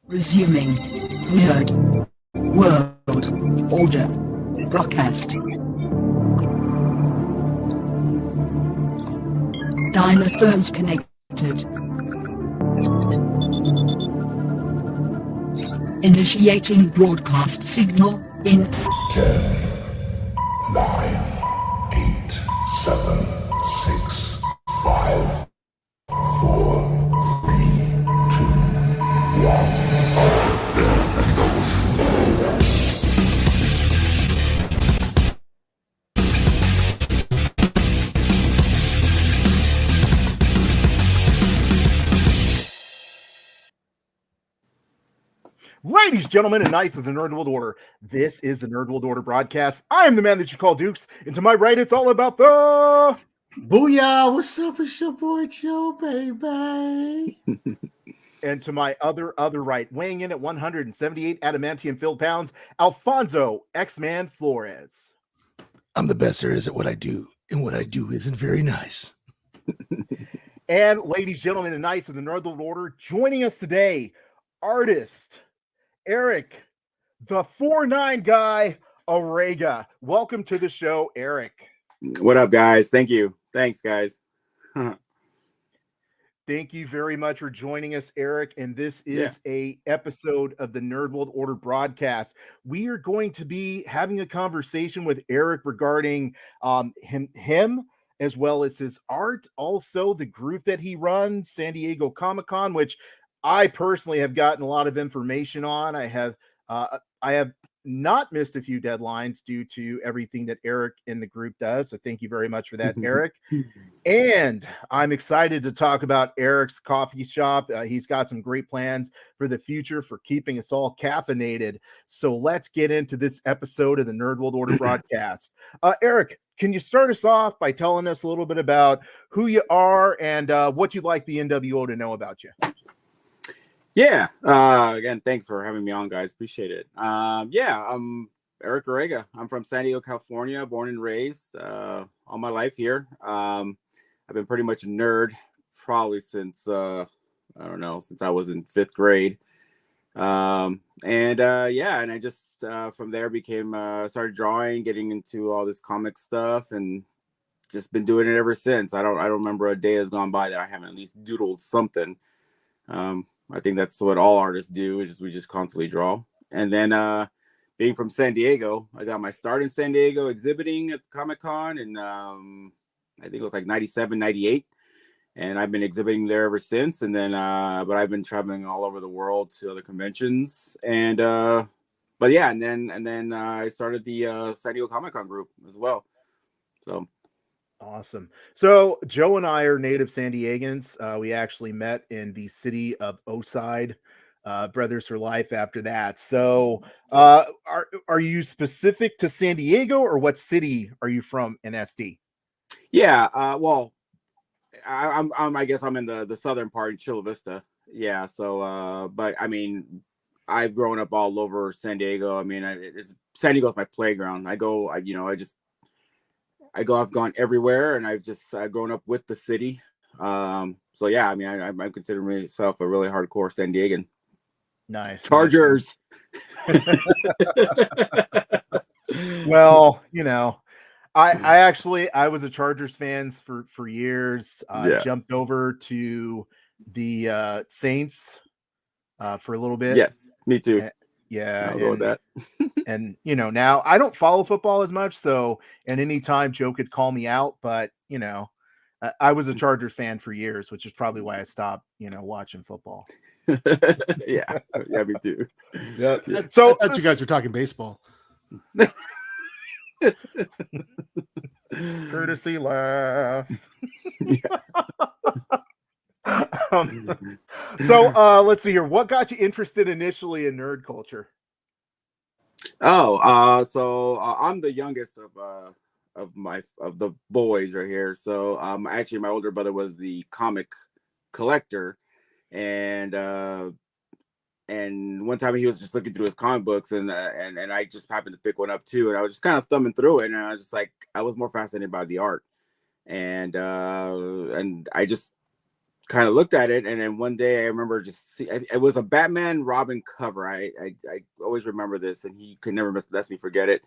Resuming. Weird. World. Order. Broadcast. Dynaphones connected. Initiating broadcast signal in 10, 9, 8, 7, 6, 5, 4, 3, 2, 1. Ladies, gentlemen, and knights of the Nerd World Order, this is the Nerd World Order broadcast. I am the man that you call Dukes, and to my right, it's all about the... Booyah! What's up? It's your boy Joe, baby. And to my other right, weighing in at 178 adamantium filled pounds, Alfonso X-Man Flores. I'm the best there is at what I do, and what I do isn't very nice. And ladies, gentlemen, and knights of the Nerd World Order, joining us today, artist Erik, the 4'9" guy, Arreaga. Welcome to the show, Erik. What up, guys? Thank you. Thanks, guys. Thank you very much for joining us, Erik. And this is a episode of the Nerd World Order broadcast. We are going to be having a conversation with Erik regarding him as well as his art. Also, the group that he runs, San Diego Comic-Con, which I personally have gotten a lot of information on. I have not missed a few deadlines due to everything that Erik and the group does. So thank you very much for that, Erik. And I'm excited to talk about Erik's coffee shop. He's got some great plans for the future for keeping us all caffeinated. So let's get into this episode of the Nerd World Order broadcast. Erik, can you start us off by telling us a little bit about who you are and what you'd like the NWO to know about you? Yeah. Again, thanks for having me on, guys. Appreciate it. I'm Erik Arreaga. I'm from San Diego, California, born and raised all my life here. I've been pretty much a nerd probably since, since I was in 5th grade. And I just from there started drawing, getting into all this comic stuff, and just been doing it ever since. I don't remember a day has gone by that I haven't at least doodled something. I think that's what all artists do, is we just constantly draw. And then being from San Diego, I got my start in San Diego exhibiting at Comic-Con, and I think it was like 97, 98. And I've been exhibiting there ever since. And then, but I've been traveling all over the world to other conventions. And, and then I started the San Diego Comic-Con group as well. So. Awesome. So Joe and I are native San Diegans. We actually met in the city of Oside, Brothers for Life after that. So are you specific to San Diego, or what city are you from in SD? Yeah, I guess I'm in the southern part in Chula Vista. Yeah, so but I mean, I've grown up all over San Diego. I mean, San Diego's my playground. I've gone everywhere, and I've just grown up with the city. So yeah, I mean, I consider myself a really hardcore San Diegan. Nice. Chargers. Well, I was a Chargers fan for years. Jumped over to the Saints for a little bit. Yes, me too. Yeah, I'll go with that. And now I don't follow football as much, so and anytime Joe could call me out, but I was a Chargers fan for years, which is probably why I stopped watching football. yeah, me too. Yeah. So I thought you guys were talking baseball. Courtesy laugh. Let's see here. What got you interested initially in nerd culture? So I'm the youngest of the boys right here. So actually my older brother was the comic collector, and one time he was just looking through his comic books, and I just happened to pick one up too, and I was just kind of thumbing through it, and I was just like, I was more fascinated by the art, and I just kind of looked at it, and then one day I remember it was a Batman Robin cover. I always remember this, and he could never let me forget it.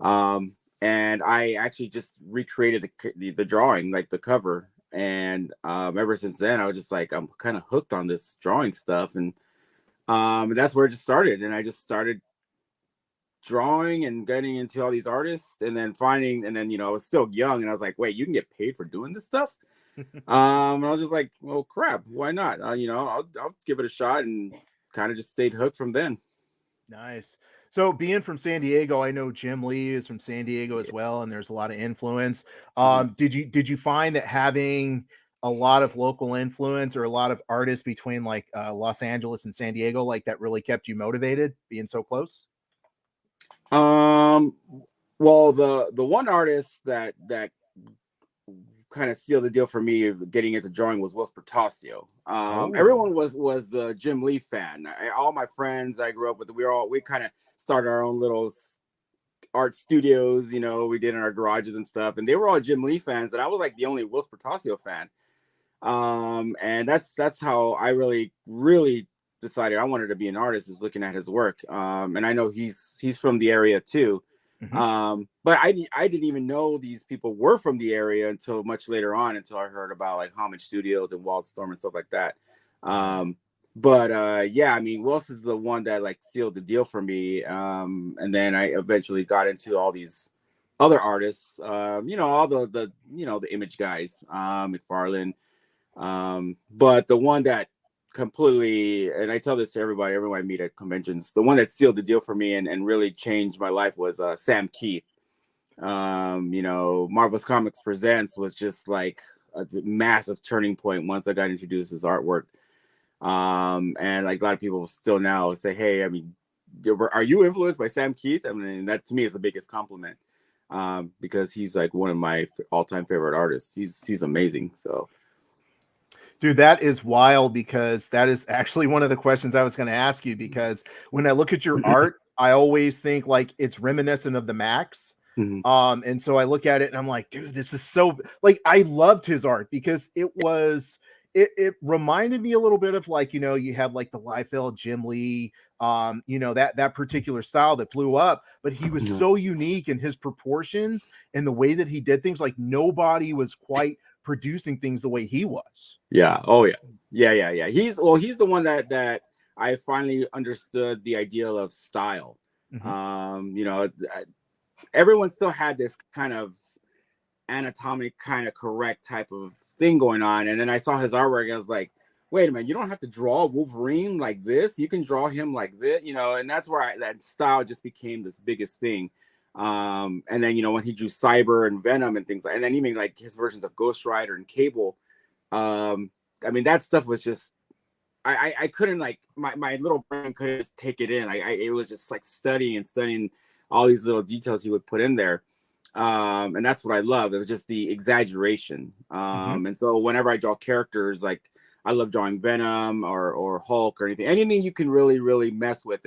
And I actually just recreated the drawing, like the cover, and ever since then I was just like, I'm kind of hooked on this drawing stuff, and that's where it just started. And I just started drawing and getting into all these artists, and then I was still young, and I was like, wait, you can get paid for doing this stuff. And I was just like, well, crap, why not? I'll give it a shot, and kind of just stayed hooked from then. Nice. So being from San Diego, I know Jim Lee is from San Diego as well, and there's a lot of influence. Did you find that having a lot of local influence or a lot of artists between like Los Angeles and San Diego, like that really kept you motivated being so close? Well, the one artist that kind of sealed the deal for me of getting into drawing was Will Portasio. Everyone was the Jim Lee fan. All my friends I grew up with, we kind of started our own little art studios, we did in our garages and stuff, and they were all Jim Lee fans, and I was like the only Will Portasio fan. And that's how I really decided I wanted to be an artist, is looking at his work. And I know he's from the area too. Mm-hmm. But I didn't even know these people were from the area until much later on, until I heard about like Homage Studios and Wildstorm and stuff like that. Yeah, I mean, Wills is the one that like sealed the deal for me. And then I eventually got into all these other artists, all the image guys, McFarlane. But the one that completely, and I tell this to everyone I meet at conventions, the one that sealed the deal for me and really changed my life was Sam Keith. Marvel's Comics Presents was just like a massive turning point once I got introduced to his artwork. And like a lot of people still now say, hey, I mean, are you influenced by Sam Keith? I mean, that to me is the biggest compliment, because he's like one of my all-time favorite artists. He's amazing. So dude, that is wild, because that is actually one of the questions I was going to ask you, because when I look at your art, I always think like it's reminiscent of the Max. Mm-hmm. And so I look at it and I'm like, dude, this is so, like, I loved his art because it reminded me a little bit of like, you have like the Liefeld, Jim Lee, that particular style that blew up, but he was so unique in his proportions and the way that he did things. Like nobody was quite producing things the way he was. Yeah. Oh yeah. He's the one that I finally understood the ideal of style. Mm-hmm. Everyone still had this kind of anatomic kind of correct type of thing going on, and then I saw his artwork and I was like, wait a minute, you don't have to draw Wolverine like this, you can draw him like this, and that's where that style just became this biggest thing. And then when he drew Cyber and Venom and things like, and then even like his versions of Ghost Rider and Cable, I mean, that stuff was just, I couldn't, like, my little brain couldn't just take it in. It was just like studying all these little details he would put in there. And that's what I love. It was just the exaggeration. And so whenever I draw characters, like I love drawing Venom or Hulk or anything you can really mess with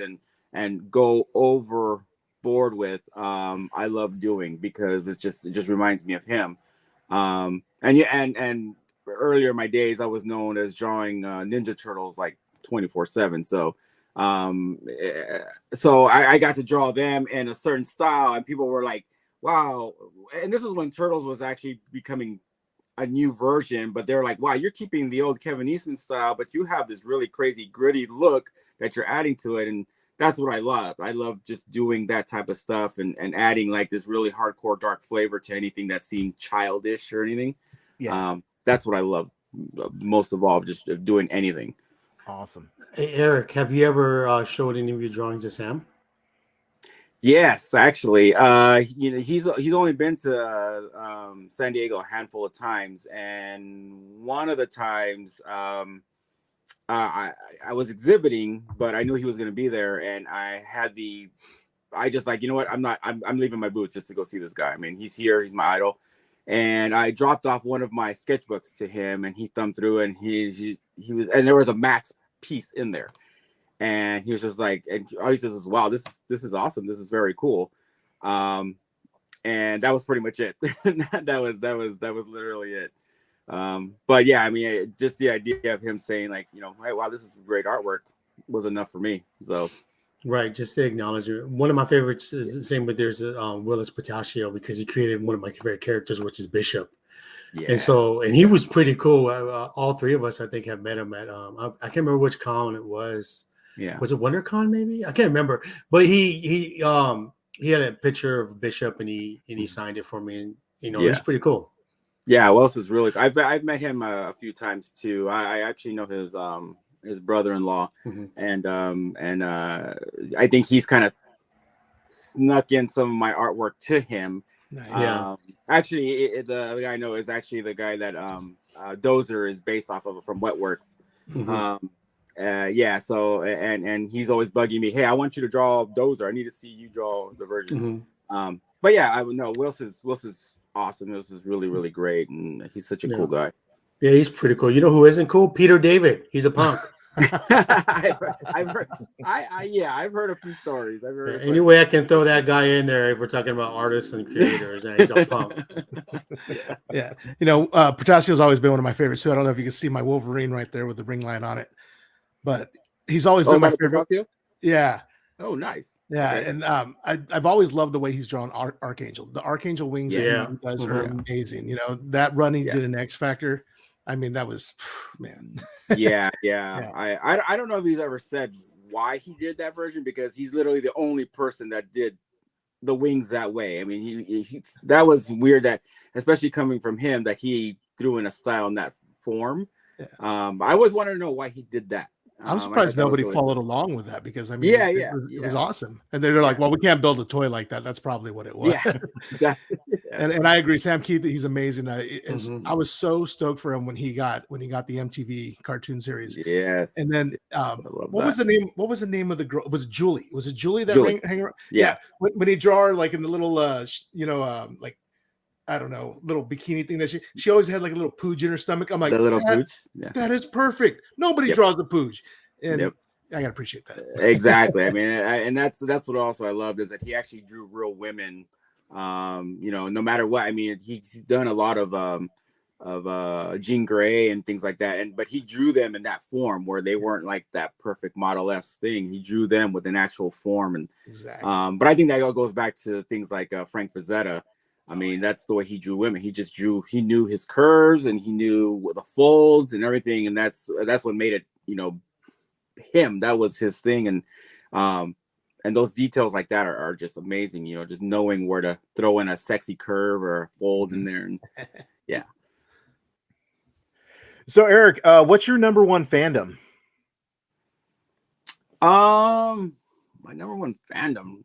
and go overboard with, I love doing, because it just reminds me of him. And earlier in my days, I was known as drawing Ninja Turtles like 24/7. So I got to draw them in a certain style, and people were like, wow. And this is when Turtles was actually becoming a new version, but they're like, wow, you're keeping the old Kevin Eastman style, but you have this really crazy gritty look that you're adding to it. And that's what I love. I love just doing that type of stuff and adding like this really hardcore dark flavor to anything that seemed childish or anything. Yeah. That's what I love most of all, just doing anything. Awesome. Hey, Eric, have you ever showed any of your drawings to Sam? Yes, actually. He's only been to San Diego a handful of times, and one of the times I was exhibiting, but I knew he was going to be there, and I just like, you know what, I'm leaving my booth just to go see this guy. I mean, he's here, he's my idol. And I dropped off one of my sketchbooks to him, and he thumbed through it, and he was, and there was a Max piece in there, and he was just like, and all he says is, wow, this is awesome, this is very cool. And that was pretty much it. that was literally it. But yeah, I mean, just the idea of him saying like, hey, wow, this is great artwork was enough for me. So Right, just to acknowledge it. One of my favorites is the same, but there's Willis Pistachio because he created one of my favorite characters, which is Bishop. yes, And he was pretty cool. All three of us, I think, have met him at I can't remember which con it was. yeah, Was it WonderCon? Maybe I can't remember. But he had a picture of Bishop and he signed it for me, and it was pretty cool. Yeah, Wells is really. I've met him a few times too. I actually know his brother-in-law, and I think he's kind of snuck in some of my artwork to him. Nice. Yeah. Actually, the guy I know is actually the guy that Dozer is based off of from Wetworks. Yeah. So and he's always bugging me. Hey, I want you to draw Dozer. I need to see you draw the version. But yeah, I would know. Wills is awesome. Wills is really, really great, and he's such a cool guy. Yeah, he's pretty cool. You know who isn't cool? Peter David. He's a punk. I've heard a few stories. Any way I can throw that guy in there if we're talking about artists and creators, and he's a punk. Yeah. Pistachio's always been one of my favorites too. I don't know if you can see my Wolverine right there with the ring line on it, but he's always been my favorite. Yeah. Oh, nice. Yeah, okay. And I've always loved the way he's drawn Archangel. The Archangel wings that he does are amazing. That run he did in X Factor. I mean, that was, man. Yeah. I don't know if he's ever said why he did that version, because he's literally the only person that did the wings that way. I mean, he that was weird, that especially coming from him, that he threw in a style in that form. Yeah. I always wanted to know why he did that. I'm surprised nobody followed along with that, because I mean, it was awesome. And they're like, well, we can't build a toy like that. That's probably what it was. Yeah, exactly. And I agree, Sam Keith, he's amazing. I was so stoked for him when he got the MTV cartoon series. Yes. And then what was the name? What was the name of the girl? Was it Julie? Was it Julie that hang around? Yeah. When he draw her like in the little like, I don't know, little bikini thing that she always had like a little pooch in her stomach. I'm like, the little pooch. Yeah. That is perfect. Nobody draws the pooch, and I gotta appreciate that. Exactly. I mean, and that's what also I loved, is that he actually drew real women. No matter what. I mean, he's done a lot of Jean Grey and things like that, but he drew them in that form where they weren't like that perfect Model-esque thing. He drew them with an actual form, and but I think that all goes back to things like Frank Frazetta. I mean, that's the way he drew women. He just he knew his curves, and he knew the folds and everything. And that's what made it, him. That was his thing. And those details like that are just amazing, just knowing where to throw in a sexy curve or a fold in there. And yeah. So Eric, what's your number one fandom? My number one fandom.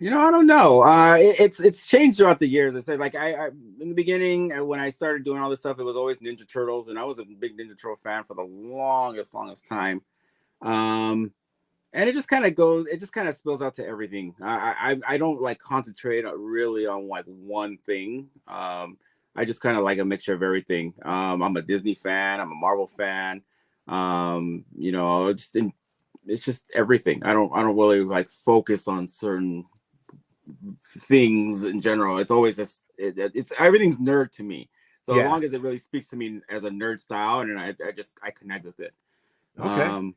I don't know. It's changed throughout the years. I said, like, I in the beginning, when I started doing all this stuff, it was always Ninja Turtles, and I was a big Ninja Turtle fan for the longest time. And it just kind of spills out to everything. I don't like concentrate really on like one thing. I just kind of like a mixture of everything. I'm a Disney fan. I'm a Marvel fan. It's just everything. I don't really like focus on certain things in general. It's always it's everything's nerd to me. So as long as it really speaks to me as a nerd style, and I connect with it. Okay.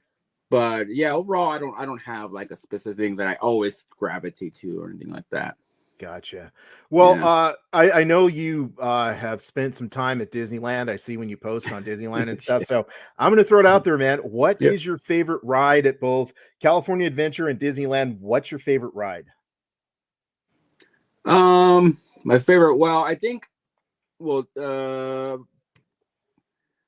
But yeah, overall, I don't have like a specific thing that I always gravitate to or anything like that. Gotcha. Well, I know you have spent some time at Disneyland. I see when you post on Disneyland and stuff. So I'm going to throw it out there, man. What is your favorite ride at both California Adventure and Disneyland? What's your favorite ride? My favorite. Well, I think. Well,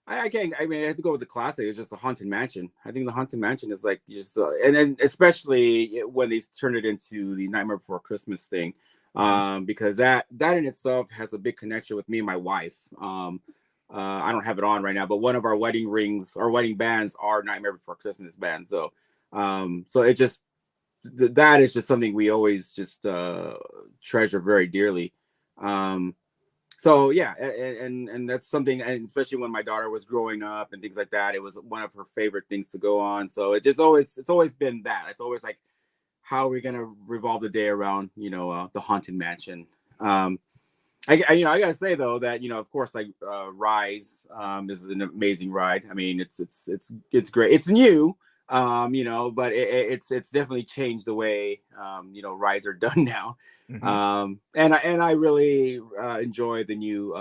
I can't. I mean, I have to go with the classic. It's just the Haunted Mansion. I think the Haunted Mansion is like just, and then especially when they turn it into the Nightmare Before Christmas thing, because that in itself has a big connection with me and my wife. I don't have it on right now, but one of our wedding rings or wedding bands are Nightmare Before Christmas band. So, so it just that is just something we always just treasure very dearly. So yeah, and that's something, and especially when my daughter was growing up and things like that, it was one of her favorite things to go on. So it's always been that. It's always like, how are we gonna revolve the day around, the Haunted Mansion? I gotta say though that of course like Rise is an amazing ride. I mean it's great. It's new, but it's definitely changed the way rides are done now. And I really enjoy the new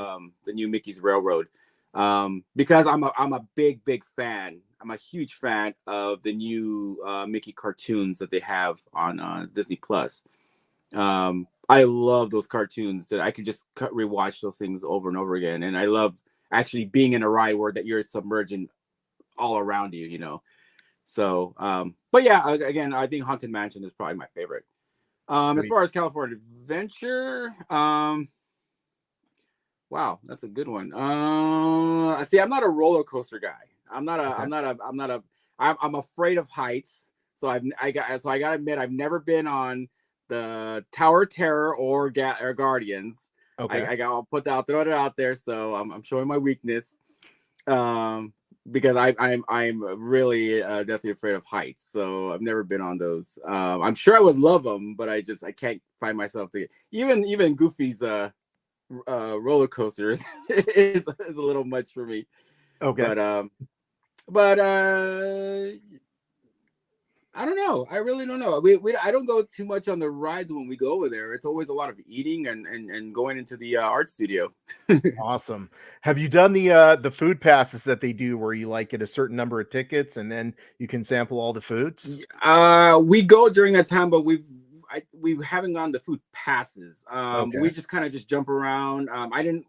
Mickey's Railroad because I'm a big fan. I'm a huge fan of the new Mickey cartoons that they have on Disney Plus. I love those cartoons that I could just rewatch those things over and over again. And I love actually being in a ride where that you're submerging all around you. So, but yeah, again, I think Haunted Mansion is probably my favorite. As far as California Adventure, wow, that's a good one. See, I'm not a roller coaster guy. I'm afraid of heights. So I gotta admit, I've never been on the Tower of Terror or Guardians. Okay. I'll throw it out there. So I'm showing my weakness. Because I'm really definitely afraid of heights. So I've never been on those. I'm sure I would love them, but I can't find myself to even Goofy's roller coasters is a little much for me. Okay. But I don't know. I really don't know. I don't go too much on the rides when we go over there. It's always a lot of eating and going into the art studio. Awesome. Have you done the food passes that they do where you like get a certain number of tickets and then you can sample all the foods? We go during that time, but we haven't gone the food passes. We just kind of just jump around.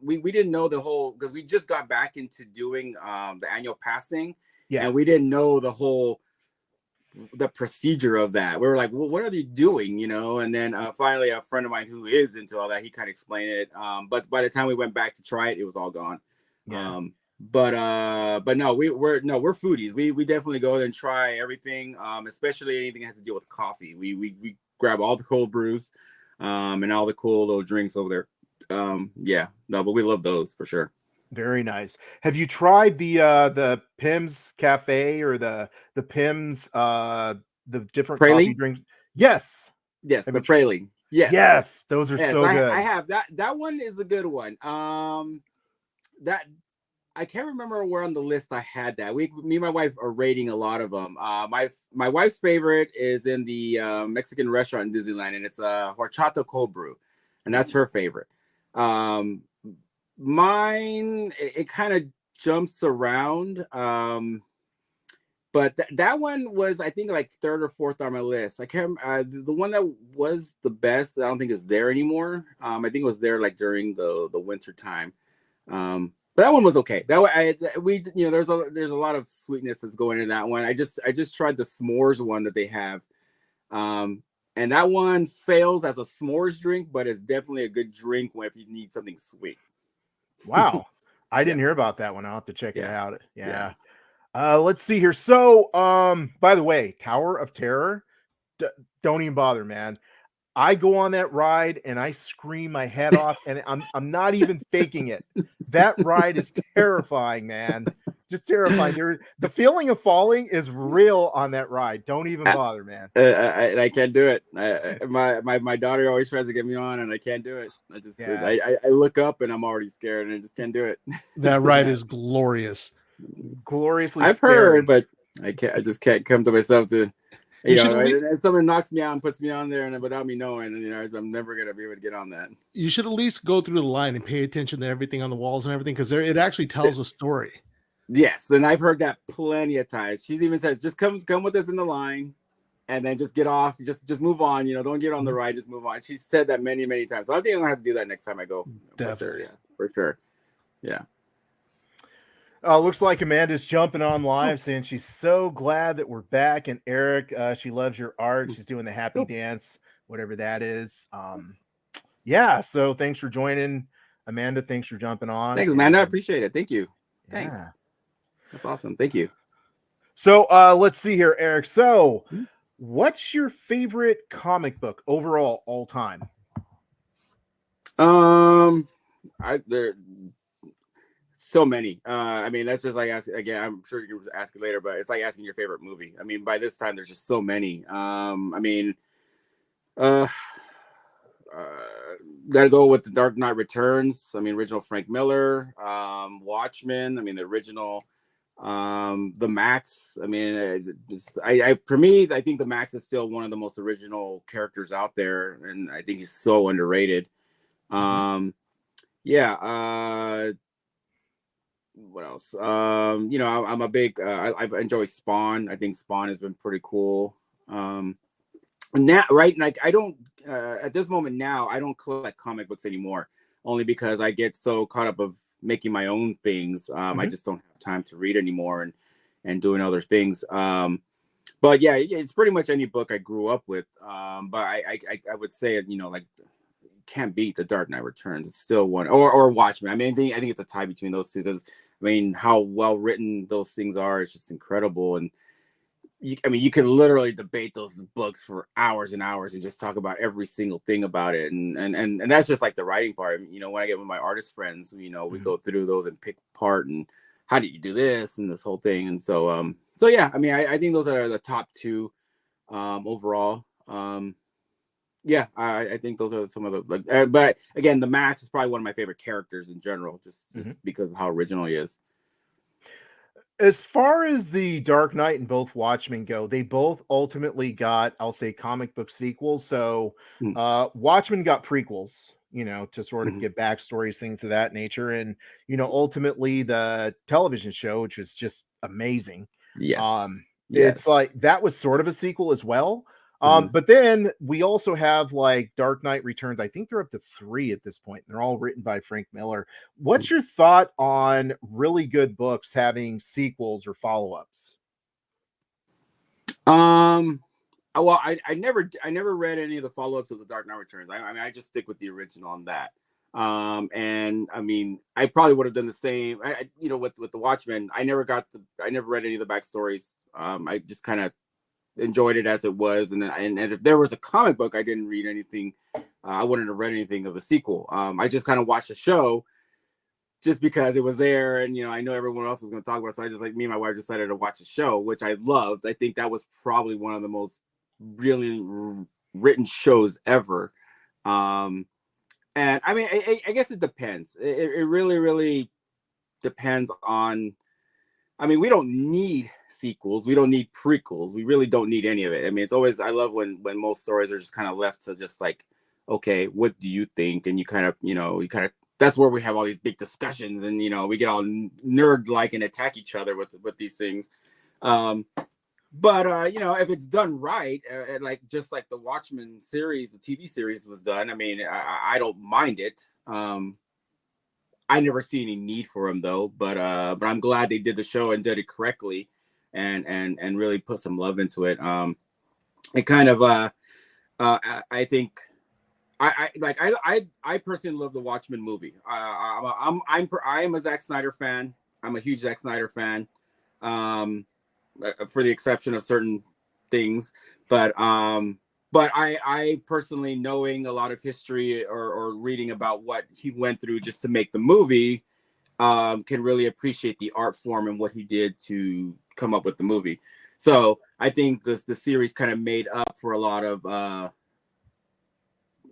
We didn't know the whole, because we just got back into doing the annual passing. Yeah. And we didn't know the procedure of that. We were like, well, what are they doing? And then finally a friend of mine who is into all that, he kind of explained it. But by the time we went back to try it, it was all gone. Yeah. But no, we're foodies. We definitely go there and try everything, especially anything that has to deal with coffee. We grab all the cold brews, and all the cool little drinks over there. Yeah, no, but we love those for sure. Very nice. Have you tried the Pim's Cafe or the Pim's the different coffee drinks? Yes. Yes, the praline. Yes. Yes, those are so good. I have that one is a good one. That I can't remember where on the list I had that. Me and my wife are rating a lot of them. My wife's favorite is in the Mexican restaurant in Disneyland, and it's a horchata cold brew, and that's her favorite. Mine, it kind of jumps around, but that one was, I think, like third or fourth on my list. I can't. The one that was the best, I don't think is there anymore. I think it was there like during the winter time. But that one was okay. That way, there's a lot of sweetness that's going in that one. I just tried the s'mores one that they have, and that one fails as a s'mores drink, but it's definitely a good drink if you need something sweet. Wow. I didn't hear about that one. I'll have to check it out. Yeah. Let's see here. So, by the way, Tower of Terror, don't even bother, man. I go on that ride and I scream my head off, and I'm not even faking it. That ride is terrifying, man. Just terrifying. The feeling of falling is real on that ride. Don't even bother, man. I can't do it. My daughter always tries to get me on, and I can't do it. I look up and I'm already scared, and I just can't do it. That ride is glorious. Gloriously I've scary. Heard, but I just can't come to myself to. And someone knocks me out and puts me on there, and without me knowing, I'm never gonna be able to get on that. You should at least go through the line and pay attention to everything on the walls and everything, because it actually tells a story. Yes, and I've heard that plenty of times. She's even said, "Just come with us in the line, and then just get off. Just move on. Don't get on the ride. Just move on." She's said that many times. So I think I'm gonna have to do that next time I go. Definitely, yeah, for sure. Yeah. Looks like Amanda's jumping on live saying she's so glad that we're back. And Eric, she loves your art. She's doing the happy dance, whatever that is. Yeah. So thanks for joining, Amanda. Thanks for jumping on. Thanks, Amanda. I appreciate it. Thank you. Thanks. Yeah. That's awesome. Thank you. So let's see here, Eric. So what's your favorite comic book overall all time? There so many. I mean, that's just like asking again. I'm sure you can ask it later, but it's like asking your favorite movie. I mean, by this time, there's just so many. I mean, got to go with The Dark Knight Returns. I mean, original Frank Miller, Watchmen. I mean, the original, the Max. I mean, for me, I think the Max is still one of the most original characters out there, and I think he's so underrated. Yeah. What else? You know, I'm a big. I enjoy Spawn. I think Spawn has been pretty cool. Now, right? Like, I don't. At this moment now, I don't collect comic books anymore, only because I get so caught up of making my own things. I just don't have time to read anymore and doing other things. But yeah, it's pretty much any book I grew up with. But I would say, you know, like, can't beat The Dark Knight Returns. It's still one, or Watchmen. I mean, I think it's a tie between those two, because I mean, how well written those things are, it's just incredible. And I mean, you can literally debate those books for hours and hours and just talk about every single thing about it. And that's just like the writing part. You know, when I get with my artist friends, you know, we go through those and pick apart and how do you do this and this whole thing. And so yeah, I mean, I think those are the top two overall. Yeah, I think those are some of the, like, but again, the Max is probably one of my favorite characters in general, just because of how original he is. As far as the Dark Knight and both Watchmen go, they both ultimately got, I'll say, comic book sequels. So Watchmen got prequels, you know, to sort of get backstories, things of that nature. And, you know, ultimately the television show, which was just amazing. Yes. It's like that was sort of a sequel as well. But then we also have like Dark Knight Returns. I think they're up to 3 at this point. They're all written by Frank Miller. What's your thought on really good books having sequels or follow-ups? Well, I never read any of the follow-ups of The Dark Knight Returns. I mean, I just stick with the original on that. And I mean, I probably would have done the same. You know, with the Watchmen, I never read any of the backstories. I just kind of enjoyed it as it was, and if there was a comic book, I didn't read anything. I wouldn't have read anything of the sequel. I just kind of watched the show just because it was there, and you know, I know everyone else was going to talk about it, so I just, like, me and my wife decided to watch the show, which I loved. I think that was probably one of the most really written shows ever. And I mean, I guess it depends. It really depends on. I mean, we don't need sequels. We don't need prequels. We really don't need any of it. I mean, it's always, I love when most stories are just kind of left to just like, okay, what do you think? And you kind of, that's where we have all these big discussions, and, you know, we get all nerd-like and attack each other with these things. But you know, if it's done right, like just like the Watchmen series, the TV series was done, I mean, I don't mind it. I never see any need for them though, but I'm glad they did the show and did it correctly, and really put some love into it. It kind of I think I personally love the Watchmen movie. I am a Zack Snyder fan. I'm a huge Zack Snyder fan, for the exception of certain things, but I personally, knowing a lot of history or reading about what he went through just to make the movie, can really appreciate the art form and what he did to come up with the movie. So I think the series kind of made up for a lot of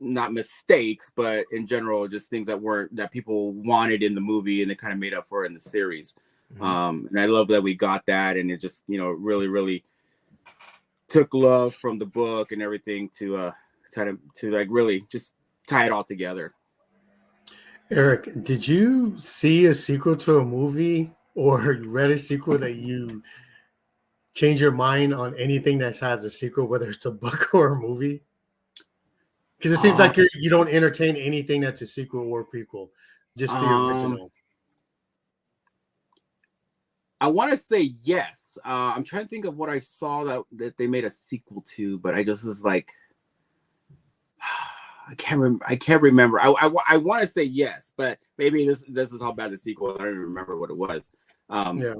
not mistakes, but in general, just things that people wanted in the movie, and they kind of made up for it in the series. And I love that we got that, and it just, you know, really took love from the book and everything to like really just tie it all together. Eric, did you see a sequel to a movie or read a sequel that you change your mind on anything that has a sequel, whether it's a book or a movie? Because it seems like you don't entertain anything that's a sequel or prequel, just the original. I want to say yes. I'm trying to think of what I saw that they made a sequel to, but I just was like, I can't remember. I want to say yes, but maybe this is how bad the sequel. I don't even remember what it was. Yeah.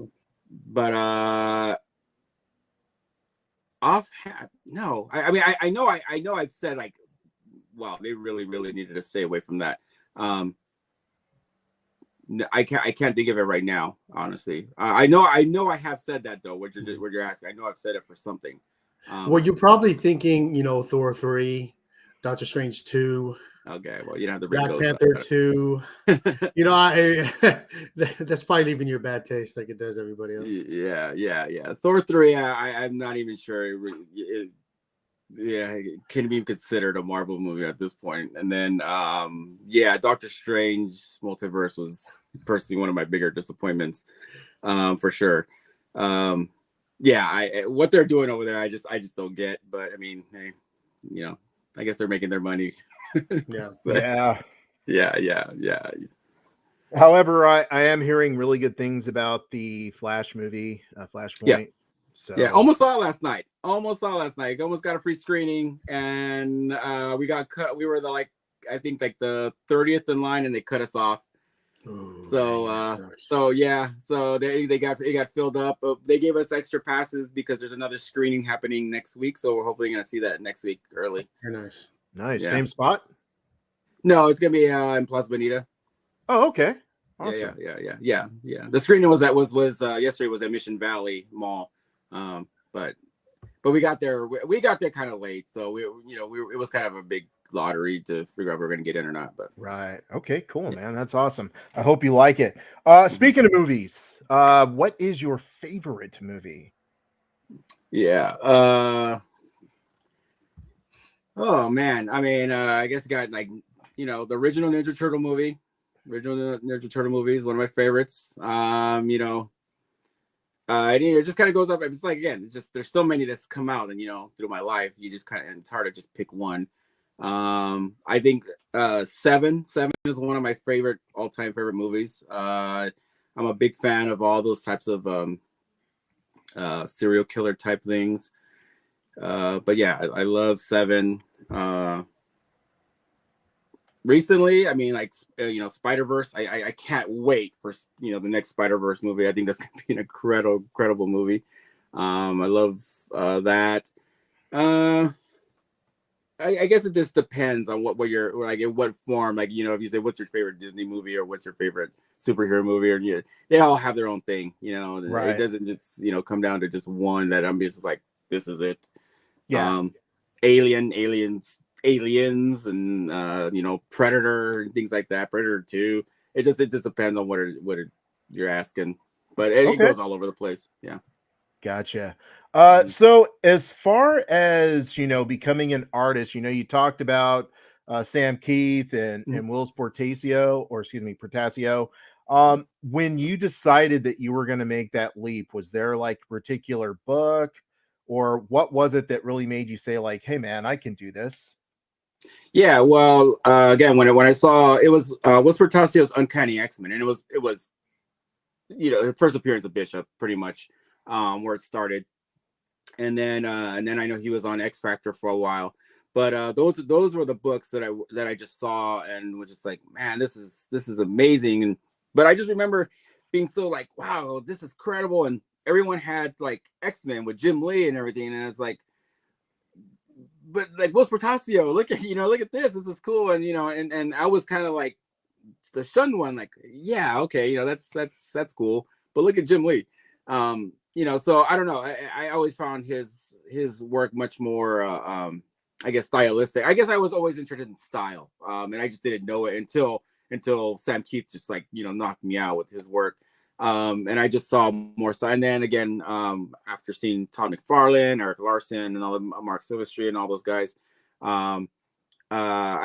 But offhand, no. I mean, I know I've said, like, wow, they really needed to stay away from that. I can't think of it right now, honestly. I know I have said that though. What you're asking, I know I've said it for something. Well, you're probably thinking, Thor 3, Doctor Strange 2. Okay, well, you don't have to bring Black those Panther up. 2. You know, that's probably leaving your bad taste like it does everybody else. Yeah. Thor 3, I'm not even sure it can be considered a Marvel movie at this point. And then, Doctor Strange Multiverse was personally one of my bigger disappointments, for sure. What they're doing over there, I just don't get. But I mean, hey, I guess they're making their money. Yeah. Yeah. However, I am hearing really good things about the Flash movie, Flashpoint. Yeah. So Almost saw it last night. Almost got a free screening, and we got cut. We were I think the 30th in line, and they cut us off. Ooh, So they got filled up. They gave us extra passes because there's another screening happening next week. So we're hopefully gonna see that next week early. Very nice. Nice. Yeah. Same spot? No, it's gonna be in Plaza Bonita. Oh, okay. Awesome. Yeah. The screening was yesterday was at Mission Valley Mall, but we got there. We got there kind of late, so it was kind of a big lottery to figure out if we're gonna get in or not. But right. Okay. Cool, man. That's awesome. I hope you like it. Speaking of movies, what is your favorite movie? Yeah. Oh man. I mean, I guess I got the original Ninja Turtle movie. Original Ninja Turtle movie is one of my favorites. It just kind of goes up. It's like, again, it's just there's so many that's come out, and through my life, you just it's hard to just pick one. I think Seven is one of my all-time favorite movies. I'm a big fan of all those types of serial killer type things. But yeah, I love Seven. Recently, I mean, Spider-Verse. I can't wait for the next Spider-Verse movie. I think that's gonna be an incredible movie. I love that. I guess it just depends on what you're in what form. If you say what's your favorite Disney movie or what's your favorite superhero movie, or they all have their own thing. Right. It doesn't just come down to just one that I'm just like, this is it. Yeah. Aliens, and Predator and things like that. Predator 2. It just depends on what you're asking, but it goes all over the place. Yeah. Gotcha. So as far as becoming an artist, you talked about Sam Keith and Will Portasio. When you decided that you were going to make that leap, was there a particular book, or what was it that really made you say hey man, I can do this? Yeah, well, again, when I saw it was Portasio's Uncanny X-Men, and it was his first appearance of Bishop, pretty much, where it started, and then I know he was on X Factor for a while, but those were the books that I just saw and was just like, man, this is amazing, but I just remember being so wow, this is credible, and everyone had X-Men with Jim Lee and everything, and I was like, but Will Portasio, look at this is cool, and and I was kind of the shunned one, yeah, okay, that's cool, but look at Jim Lee, so I don't know, I always found his work much more I guess stylistic. I guess I was always interested in style, and I just didn't know it until Sam Keith just knocked me out with his work. And I just saw more style. And then again, after seeing Todd McFarlane, Eric Larson, and all the Mark Silvestri and all those guys, I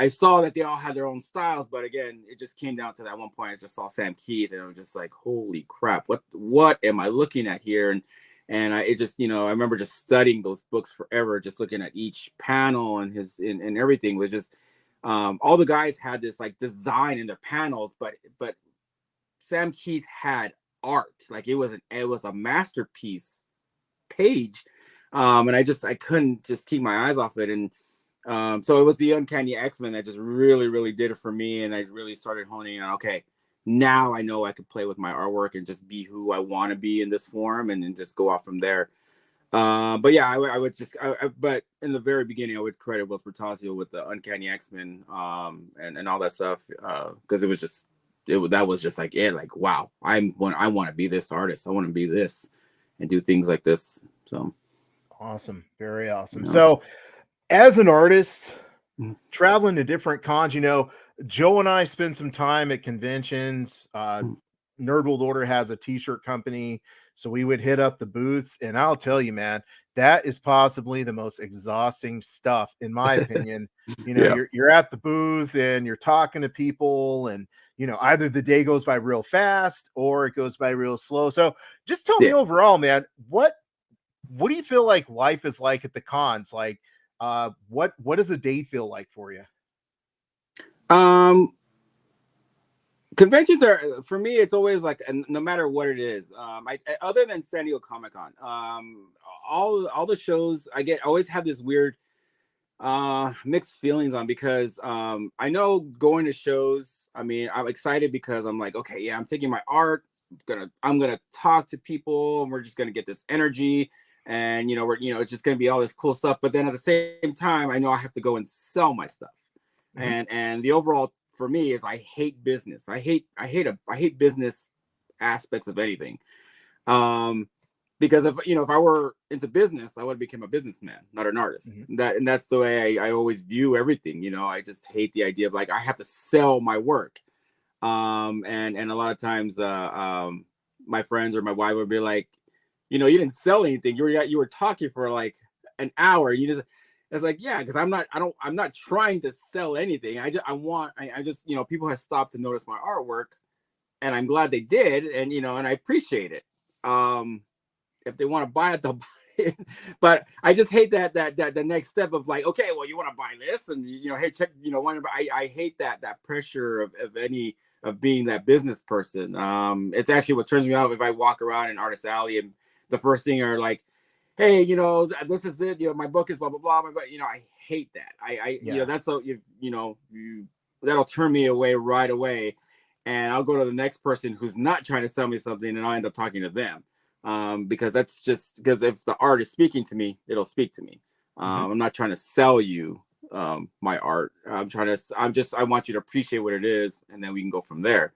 saw that they all had their own styles. But again, it just came down to that one point. I just saw Sam Keith, and I was just like, holy crap, what am I looking at here? And I remember just studying those books forever, just looking at each panel and and everything was just, all the guys had this design in their panels, but Sam Keith had art, it was a masterpiece page, and I couldn't just keep my eyes off it, and so it was the Uncanny X-Men that just really did it for me, and I really started honing in on, okay, now I know I could play with my artwork and just be who I want to be in this form, and then just go off from there. But yeah, I would just, but in the very beginning, I would credit Will Portasio with the Uncanny X-Men, and all that stuff, because it was just. That was just wow, I want to be this artist. I want to be this and do things like this. So awesome. Very awesome. So as an artist, traveling to different cons, Joe and I spend some time at conventions. Nerd World Order has a t-shirt company, so we would hit up the booths, and I'll tell you, man, that is possibly the most exhausting stuff, in my opinion. You're at the booth and you're talking to people, and either the day goes by real fast or it goes by real slow. So just tell me overall, man, what do you feel like life is like at the cons? Like, what does the day feel like for you? Conventions are, for me, it's always like, no matter what it is, other than San Diego Comic-Con, all the shows I always have this weird mixed feelings on, because I know going to shows, I mean, I'm excited because I'm like, okay, yeah, I'm taking my art, I'm gonna talk to people, and we're just gonna get this energy, and it's just gonna be all this cool stuff. But then at the same time, I know I have to go and sell my stuff. And the overall for me is I hate business. I hate business aspects of anything. Because if I were into business, I would have become a businessman, not an artist. That's the way I always view everything. I just hate the idea of like I have to sell my work. And a lot of times my friends or my wife would be like, you didn't sell anything. You were talking for like an hour. It's like, yeah, because I'm not trying to sell anything. I just people have stopped to notice my artwork, and I'm glad they did, and and I appreciate it. If they want to buy it, they'll buy it. But I just hate that the next step of like, okay, well, you want to buy this, and hey, check, I hate that pressure of being that business person. It's actually what turns me off if I walk around in Artist Alley and the first thing are like, hey, this is it. My book is blah blah blah. But I hate that. That's so that'll turn me away right away, and I'll go to the next person who's not trying to sell me something, and I'll end up talking to them, because that's just because if the art is speaking to me, it'll speak to me. I'm not trying to sell you my art. I want you to appreciate what it is, and then we can go from there.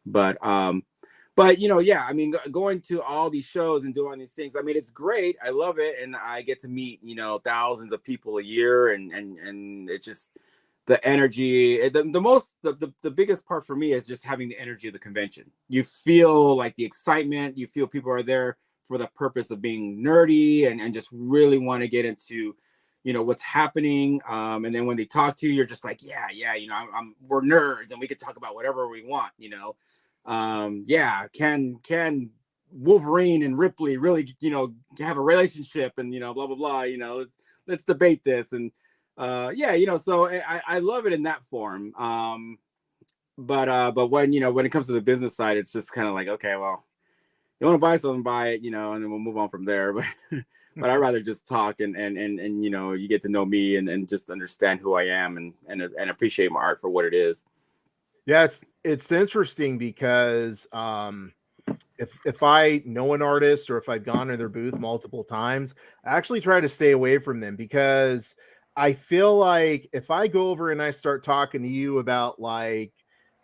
But yeah, I mean, going to all these shows and doing these things, I mean, it's great. I love it. And I get to meet, thousands of people a year. And it's just the energy. The biggest part for me is just having the energy of the convention. You feel like the excitement. You feel people are there for the purpose of being nerdy and just really want to get into, what's happening. And then when they talk to you, you're just like, yeah, we're nerds and we could talk about whatever we want, can Wolverine and Ripley really have a relationship, and blah blah blah, let's debate this, and so I love it in that form. But when when it comes to the business side, it's just kind of like, okay, well, you want to buy something, buy it, and then we'll move on from there. But I'd rather just talk and you get to know me and just understand who I am and appreciate my art for what it is. Yeah, it's interesting because if I know an artist or if I've gone to their booth multiple times, I actually try to stay away from them, because I feel like if I go over and I start talking to you about like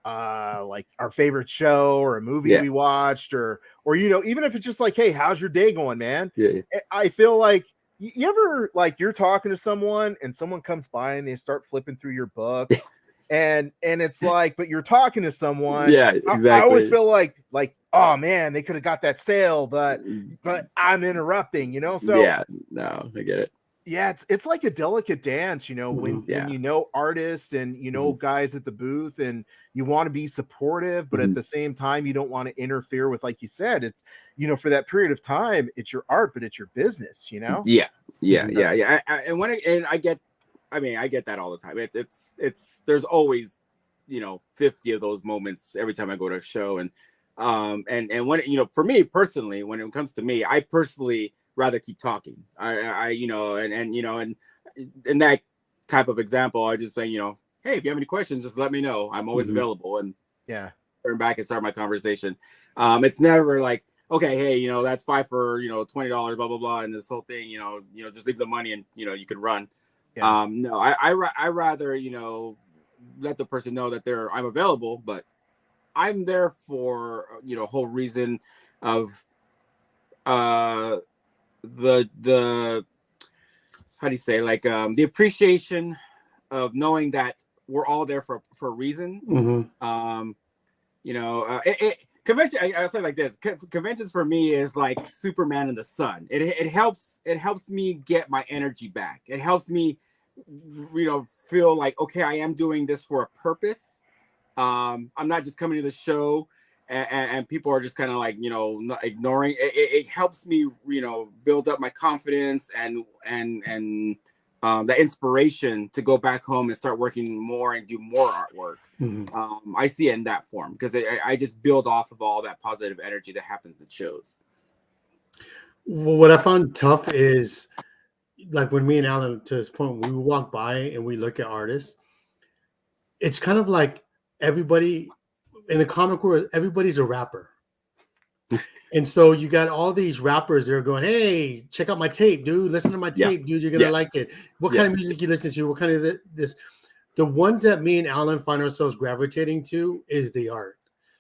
our favorite show or a movie we watched, or even if it's just like, hey, how's your day going, man? I feel like you ever like you're talking to someone and someone comes by and they start flipping through your book. And it's like, but you're talking to someone. Yeah, exactly. I always feel like, oh man, they could have got that sale, but I'm interrupting, So yeah, no, I get it. Yeah, it's like a delicate dance, when you know artists and guys at the booth, and you want to be supportive, but at the same time, you don't want to interfere with, like you said, it's for that period of time, it's your art, but it's your business, Yeah. And I get that all the time. It's there's always 50 of those moments every time I go to a show, and when for me personally, when it comes to me, I personally rather keep talking. I in that type of example, I just say, hey, if you have any questions, just let me know. I'm always available, and turn back and start my conversation. It's never like, okay, hey, that's $5 for $20, blah blah blah, and this whole thing, just leave the money and you can run. No, I rather let the person know that I'm available, but I'm there for a whole reason of the how do you say, like the appreciation of knowing that we're all there for a reason. You know, convention. I say like this: conventions for me is like Superman in the sun. It helps me get my energy back. It helps me, you know, feel like, okay, I am doing this for a purpose. I'm not just coming to the show and people are just kind of like, you know, not ignoring. It helps me, you know, build up my confidence and the inspiration to go back home and start working more and do more artwork. I see it in that form because I just build off of all that positive energy that happens at shows. Well, what I found tough is like when me and Alan, to this point, we walk by and we look at artists. It's kind of like everybody in the comic world, everybody's a rapper. And so you got all these rappers that are going, hey, check out my tape, dude. Listen to my tape, dude. You're going to like it. What kind of music you listen to? What kind of this? The ones that me and Alan find ourselves gravitating to is the art.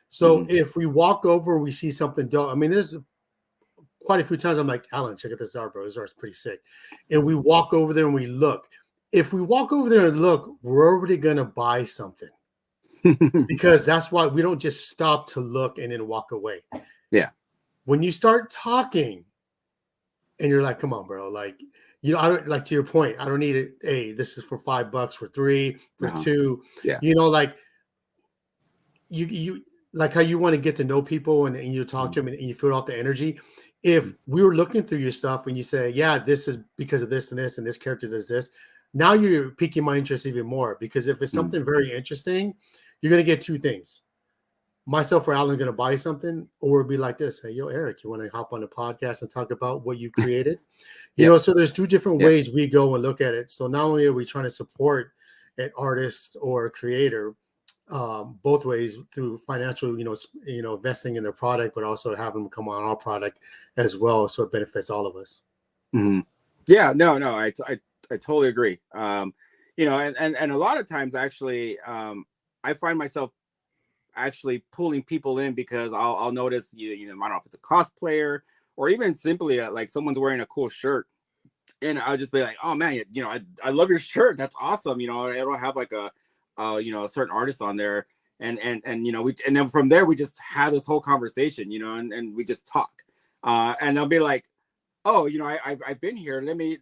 So if we walk over, we see something dope. I mean, there's quite a few times I'm like, Alan, check out this art, bro. This art's pretty sick. And we walk over there and we look. If we walk over there and look, we're already going to buy something. Because that's why we don't just stop to look and then walk away. Yeah. When you start talking and you're like, come on, bro, like, you know, I don't, like, to your point, I don't need it. Hey, this is for $5, for $3, for $2. Yeah. You know, like you like how you want to get to know people and you talk to them and you feel off the energy. If we were looking through your stuff and you say, yeah, this is because of this and this character does this, now you're piquing my interest even more, because if it's something very interesting, you're going to get two things. Myself or Alan are going to buy something, or be like this. Hey, yo, Eric, you want to hop on the podcast and talk about what you created? You know, so there's two different ways we go and look at it. So not only are we trying to support an artist or a creator, both ways through financial, you know, investing in their product, but also having them come on our product as well. So it benefits all of us. Yeah, no, I totally agree. You know, and a lot of times actually, I find myself actually pulling people in because I'll notice, you know, I don't know if it's a cosplayer or even simply like someone's wearing a cool shirt, and I'll just be like, oh man, you know, I love your shirt. That's awesome. You know, it'll have like a you know, a certain artist on there, and you know, and then from there we just have this whole conversation, you know, and we just talk, and I'll be like, oh, you know, I've been here. Let me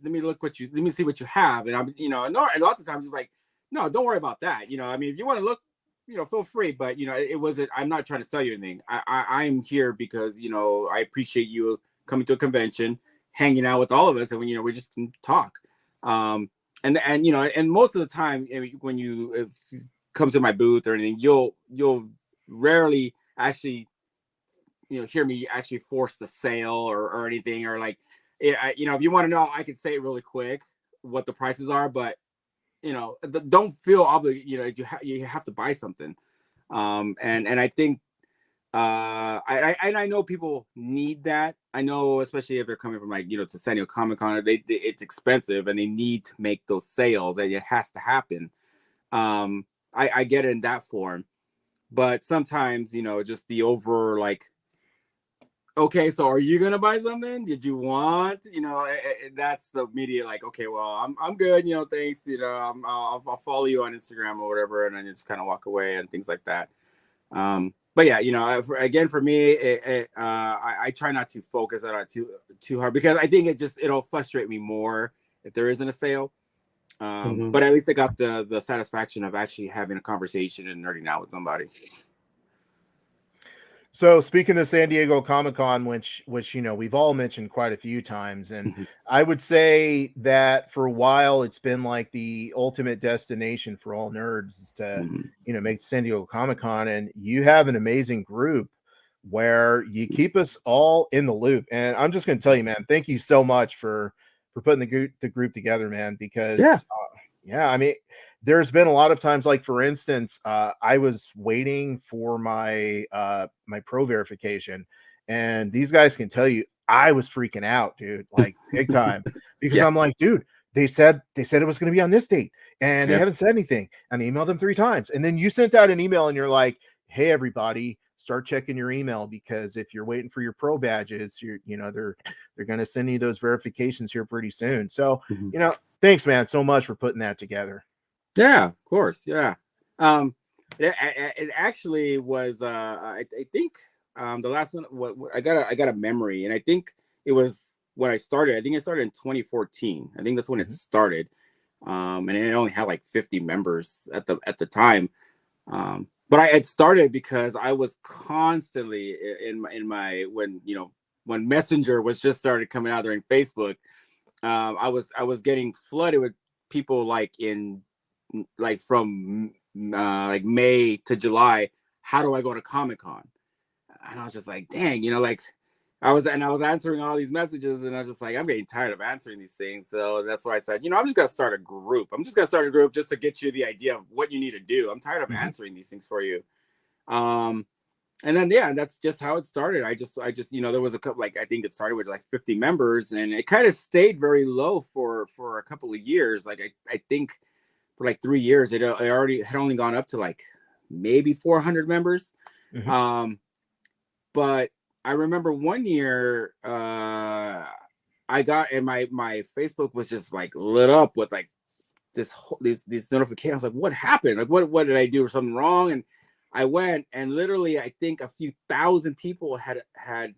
see what you have, and I'm, you know, and lots of times it's like, no, don't worry about that. You know, I mean, if you want to look, you know, feel free, but you know, it wasn't. I'm not trying to sell you anything. I'm here because, you know, I appreciate you coming to a convention, hanging out with all of us, and you know, we just can talk. And you know, and most of the time, when if you come to my booth or anything, you'll rarely actually, you know, hear me actually force the sale or anything, or like, you know, if you want to know, I can say it really quick what the prices are, but you know, don't feel obligated. You know, you have to buy something, and I think I know people need that. I know, especially if they're coming from, like, you know, to San Diego Comic-Con, it's expensive and they need to make those sales, and it has to happen. I get it in that form, but sometimes, you know, just the over, like, okay, so are you gonna buy something? Did you want, you know, that's the media, like, okay, well, I'm good, you know, thanks, you know, I'll follow you on Instagram or whatever, and then you just kind of walk away and things like that. But yeah, you know, again, for me, I try not to focus on it too hard, because I think it'll frustrate me more if there isn't a sale. But at least I got the satisfaction of actually having a conversation and nerding out with somebody. So speaking of San Diego Comic-Con, which you know, we've all mentioned quite a few times, and I would say that for a while it's been like the ultimate destination for all nerds to you know, make San Diego Comic-Con, and you have an amazing group where you keep us all in the loop. And I'm just going to tell you, man, thank you so much for putting the group together, man, because I mean, there's been a lot of times, like, for instance, I was waiting for my my pro verification, and these guys can tell you I was freaking out, dude, like big time, because I'm like, dude, they said it was going to be on this date, and they haven't said anything, and I emailed them 3 times, and then you sent out an email and you're like, hey, everybody, start checking your email, because if you're waiting for your pro badges, you know, they're going to send you those verifications here pretty soon. So, you know, thanks, man, so much for putting that together. Yeah, of course. Yeah. It actually was. I think the last one. What I got a memory, and I think it was when I started. I think it started in 2014. I think that's when it started. And it only had like 50 members at the time. But I had started because I was constantly in my when Messenger was just started coming out during Facebook. I was getting flooded with people like from like May to July. How do I go to Comic-Con? And I was just like, dang, like I was answering all these messages, and I was just like, I'm getting tired of answering these things. So that's why I said, I'm just gonna start a group. I'm just gonna start a group just to get you the idea of what you need to do. I'm tired of answering these things for you. And then that's just how it started. I just there was a couple, like I think it started with like 50 members, and it kind of stayed very low for a couple of years. Like I think for like 3 years, it already had only gone up to like maybe 400 members. But I remember one year I got, and my Facebook was just like lit up with like these notifications. Like, what happened? Like, what did I do or something wrong? And I went, and literally I think a few thousand people had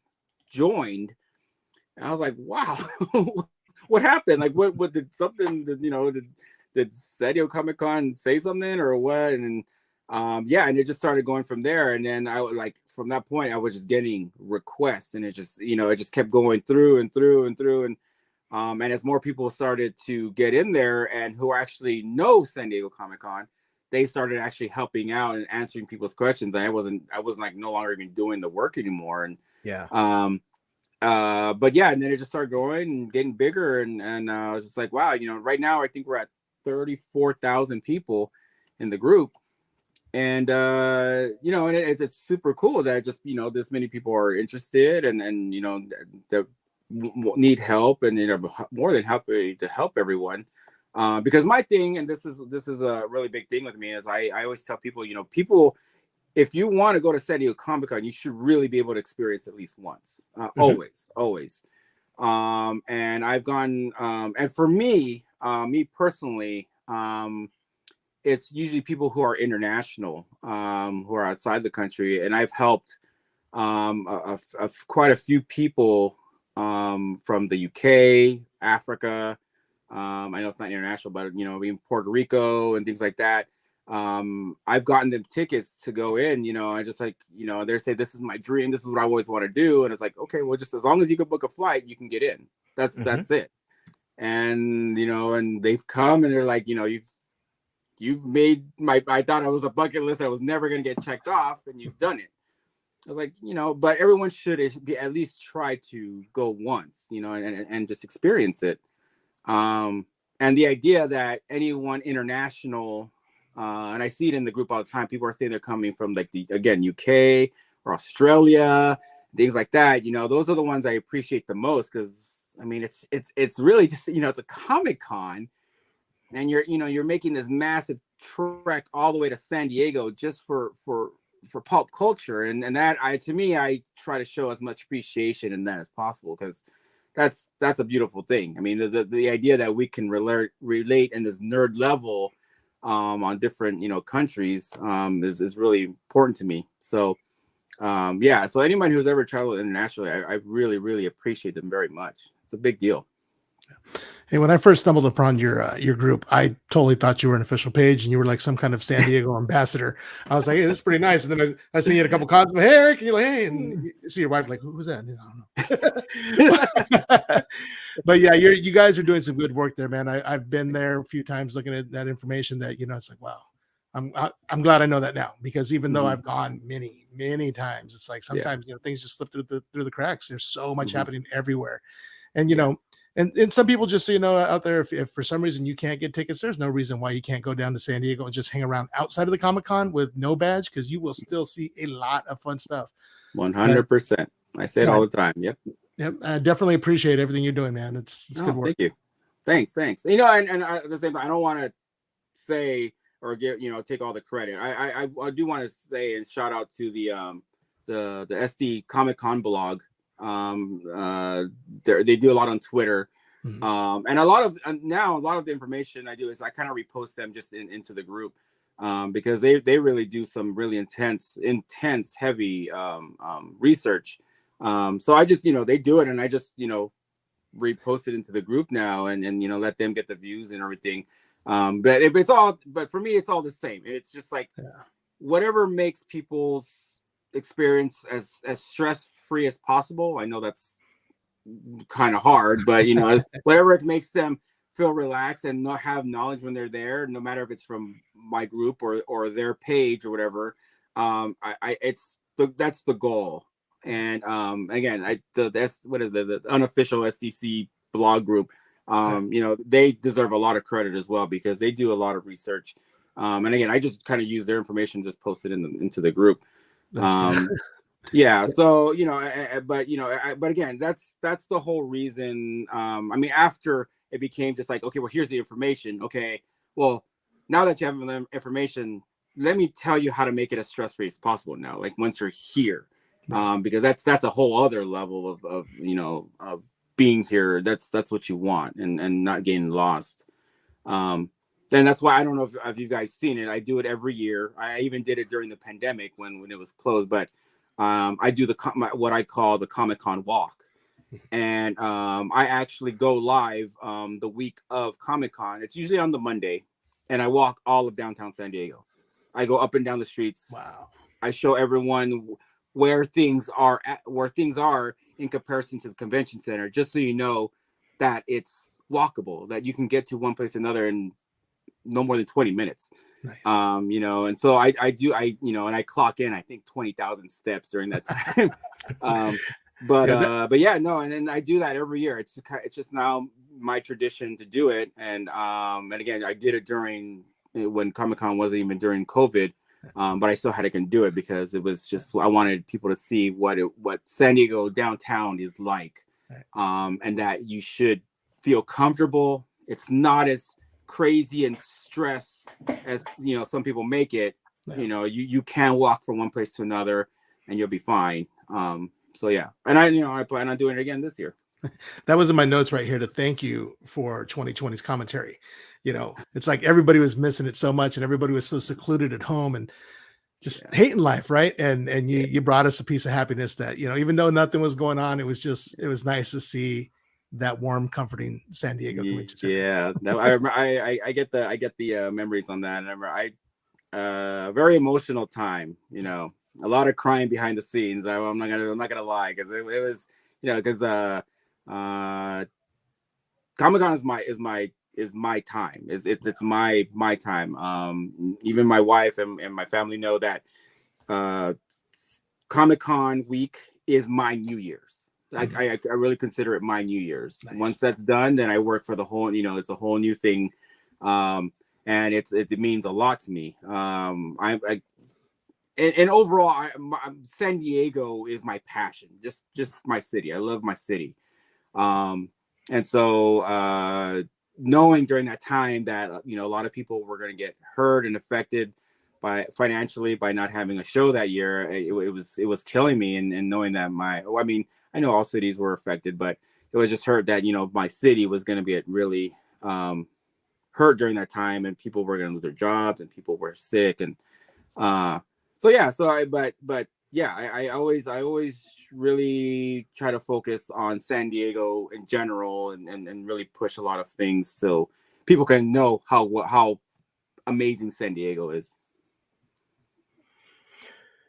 joined. And I was like, wow, what happened? Like, what did something did San Diego Comic-Con say something or what? And and it just started going from there. And then I would, like, from that point, I was just getting requests, and it just kept going through and through and through. And as more people started to get in there and who actually know San Diego Comic-Con, they started actually helping out and answering people's questions. I wasn't like no longer even doing the work anymore. And but yeah, and then it just started growing and getting bigger. And I was just like, wow, right now I think we're at 34,000 people in the group. And and it's super cool that just this many people are interested and that need help, and more than happy to help everyone. Because my thing, and this is a really big thing with me, is I always tell people, people, if you want to go to San Diego Comic-Con, you should really be able to experience at least once. Always. And I've gone, and for me personally, it's usually people who are international, who are outside the country, and I've helped quite a few people from the UK, Africa. I know it's not international, but in Puerto Rico and things like that. I've gotten them tickets to go in. I just like they say, this is my dream, this is what I always want to do, and it's like, okay, well, just as long as you can book a flight, you can get in. That's it. And and they've come, and they're like, you've made I thought I was a bucket list I was never going to get checked off, and you've done it. I was like, but everyone should at least try to go once, and just experience it. And the idea that anyone international, and I see it in the group all the time, people are saying they're coming from like UK or Australia, things like that. Those are the ones I appreciate the most, because I mean, it's really just, it's a Comic-Con, and you're making this massive trek all the way to San Diego just for pulp culture. And that to me, I try to show as much appreciation in that as possible, because that's a beautiful thing. I mean, the idea that we can relate in this nerd level on different countries is really important to me. So so anyone who's ever traveled internationally, I really, really appreciate them very much. It's a big deal. Hey, when I first stumbled upon your group, I totally thought you were an official page and you were like some kind of San Diego ambassador. I was like, hey, this is pretty nice. And then I seen you at a couple cons. Hey, Eric, and you're like, hey, and you see your wife like, who's that? I don't know. But yeah, you guys are doing some good work there, man. I've been there a few times looking at that information. That it's like, wow, I'm glad I know that now, because even though I've gone many times, it's like sometimes things just slip through the cracks. There's so much happening everywhere, and And some people just, out there, if for some reason you can't get tickets, there's no reason why you can't go down to San Diego and just hang around outside of the Comic-Con with no badge, because you will still see a lot of fun stuff. 100%. I say it all the time. Yep. I definitely appreciate everything you're doing, man. It's good work. Thank you. Thanks. And at the same time, I don't want to say or give, take all the credit. I do want to say and shout out to the SD Comic-Con blog. They do a lot on Twitter. And a lot of the information I do is I kind of repost them just into the group, because they really do some really intense, heavy research. So I just, they do it, and I just, repost it into the group now, and let them get the views and everything. But for me, it's all the same. It's just like whatever makes people's experience as stress-free as possible. I know that's kind of hard, but whatever it makes them feel relaxed and not have knowledge when they're there, no matter if it's from my group or their page or whatever. That's the goal. And again, that's what is the unofficial SDCC blog group. They deserve a lot of credit as well, because they do a lot of research. And again, I just kind of use their information, just post it into the group. Yeah. So, but again, that's the whole reason. After it became just like, okay, well, here's the information. Okay, well, now that you have the information, let me tell you how to make it as stress-free as possible now. Like once you're here, because that's a whole other level of being here. That's what you want, and not getting lost. And that's why I don't know if you guys seen it. I do it every year. I even did it during the pandemic when it was closed, but I do what I call the Comic-Con walk. And I actually go live the week of Comic-Con. It's usually on the Monday, and I walk all of downtown San Diego. I go up and down the streets. Wow. I show everyone where things are in comparison to the convention center, just so you know that it's walkable, that you can get to one place or another in no more than 20 minutes. Nice. And so I and I clock in, I think 20,000 steps during that time. But then I do that every year. It's just now my tradition to do it. And again, I did it during when Comic-Con wasn't even during COVID. But I still had to do it because it was just, I wanted people to see what San Diego downtown is like. And that you should feel comfortable. It's not as crazy and stress as some people make it. You can walk from one place to another and you'll be fine. So yeah, and I plan on doing it again this year. That was in my notes right here to thank you for 2020's commentary. It's like everybody was missing it so much, and everybody was so secluded at home and just hating life, right? And you brought us a piece of happiness that even though nothing was going on, it was nice to see that warm, comforting San Diego Convention Center. Yeah, no, I get the memories on that. I remember very emotional time. A lot of crying behind the scenes. I'm not gonna lie, because it was because Comic-Con is my time. It's my time. Even my wife and my family know that Comic-Con week is my New Year's. Like I really consider it my New Year's. Nice. Once that's done, then I work for the whole, it's a whole new thing. And it means a lot to me. And overall, San Diego is my passion. Just my city. I love my city. And so knowing during that time that a lot of people were going to get hurt and affected financially by not having a show that year, it was killing me. And knowing that I know all cities were affected, but it was just hurt that my city was going to be really hurt during that time, and people were going to lose their jobs, and people were sick, and I always really try to focus on San Diego in general, and really push a lot of things so people can know how amazing San Diego is.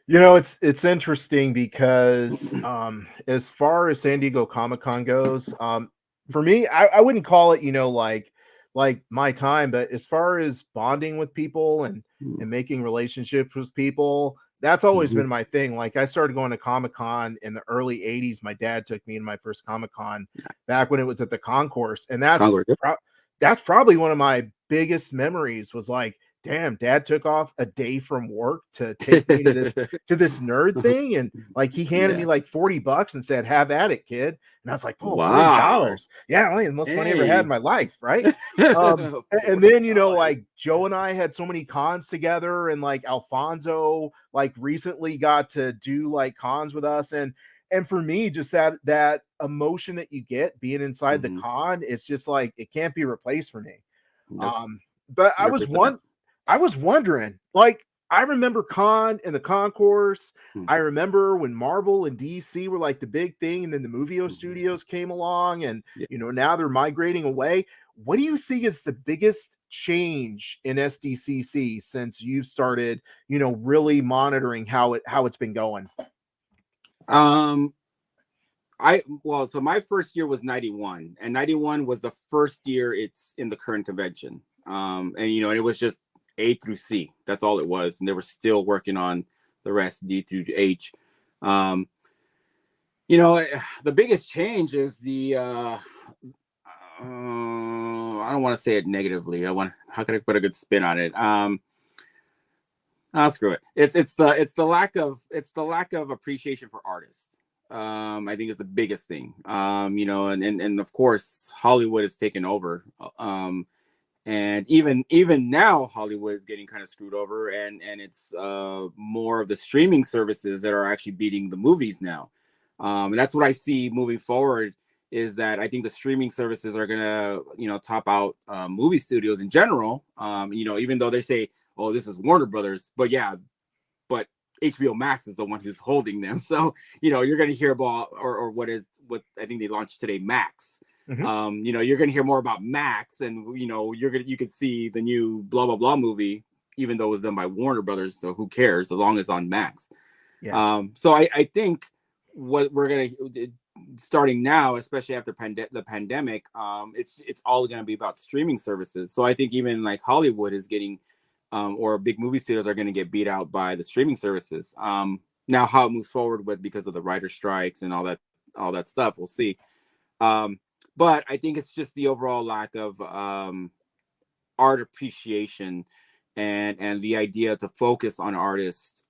It's interesting because as far as San Diego Comic-Con goes, for me, I wouldn't call it like my time, but as far as bonding with people and making relationships with people, that's always been my thing. Like I started going to Comic-Con in the early 80s. My dad took me to my first Comic-Con back when it was at the Concourse. And that's probably one of my biggest memories, was like, damn, Dad took off a day from work to take me to this nerd thing. And like, he handed me like $40 and said, "Have at it, kid." And I was like, "Oh, wow. $40. Yeah, only the most money I ever had in my life." Right. And then, like Joe and I had so many cons together, and like Alfonso like recently got to do like cons with us. And and for me, just that emotion that you get being inside the con, it's just like it can't be replaced for me. Nope. But I 100%. was wondering, like, I remember Con and the Concourse. I remember when Marvel and DC were like the big thing, and then the Movio Studios came along, and now they're migrating away. What do you see as the biggest change in SDCC since you've started, really monitoring how it's been going? So my first year was 91, and 91 was the first year it's in the current convention. And it was just A through C. That's all it was, and they were still working on the rest, D through H. The biggest change is the I don't want to say it negatively. How can I put a good spin on it? Screw it. It's the lack of appreciation for artists. I think is the biggest thing. And of course Hollywood has taken over. And even now Hollywood is getting kind of screwed over, and it's more of the streaming services that are actually beating the movies now. And that's what I see moving forward, is that I think the streaming services are gonna top out movie studios in general. Even though they say, oh, this is Warner Brothers, but HBO Max is the one who's holding them. So you're gonna hear about or what I think they launched today, Max. You're going to hear more about Max, and you could see the new blah blah blah movie, even though it was done by Warner Brothers. So who cares, as long as it's on Max. So I think what we're going to starting now, especially after the pandemic, it's all going to be about streaming services. So I think even like Hollywood is getting, or big movie studios are going to get beat out by the streaming services. Now how it moves forward because of the writer strikes and all that stuff, we'll see. But I think it's just the overall lack of art appreciation and the idea to focus on artists,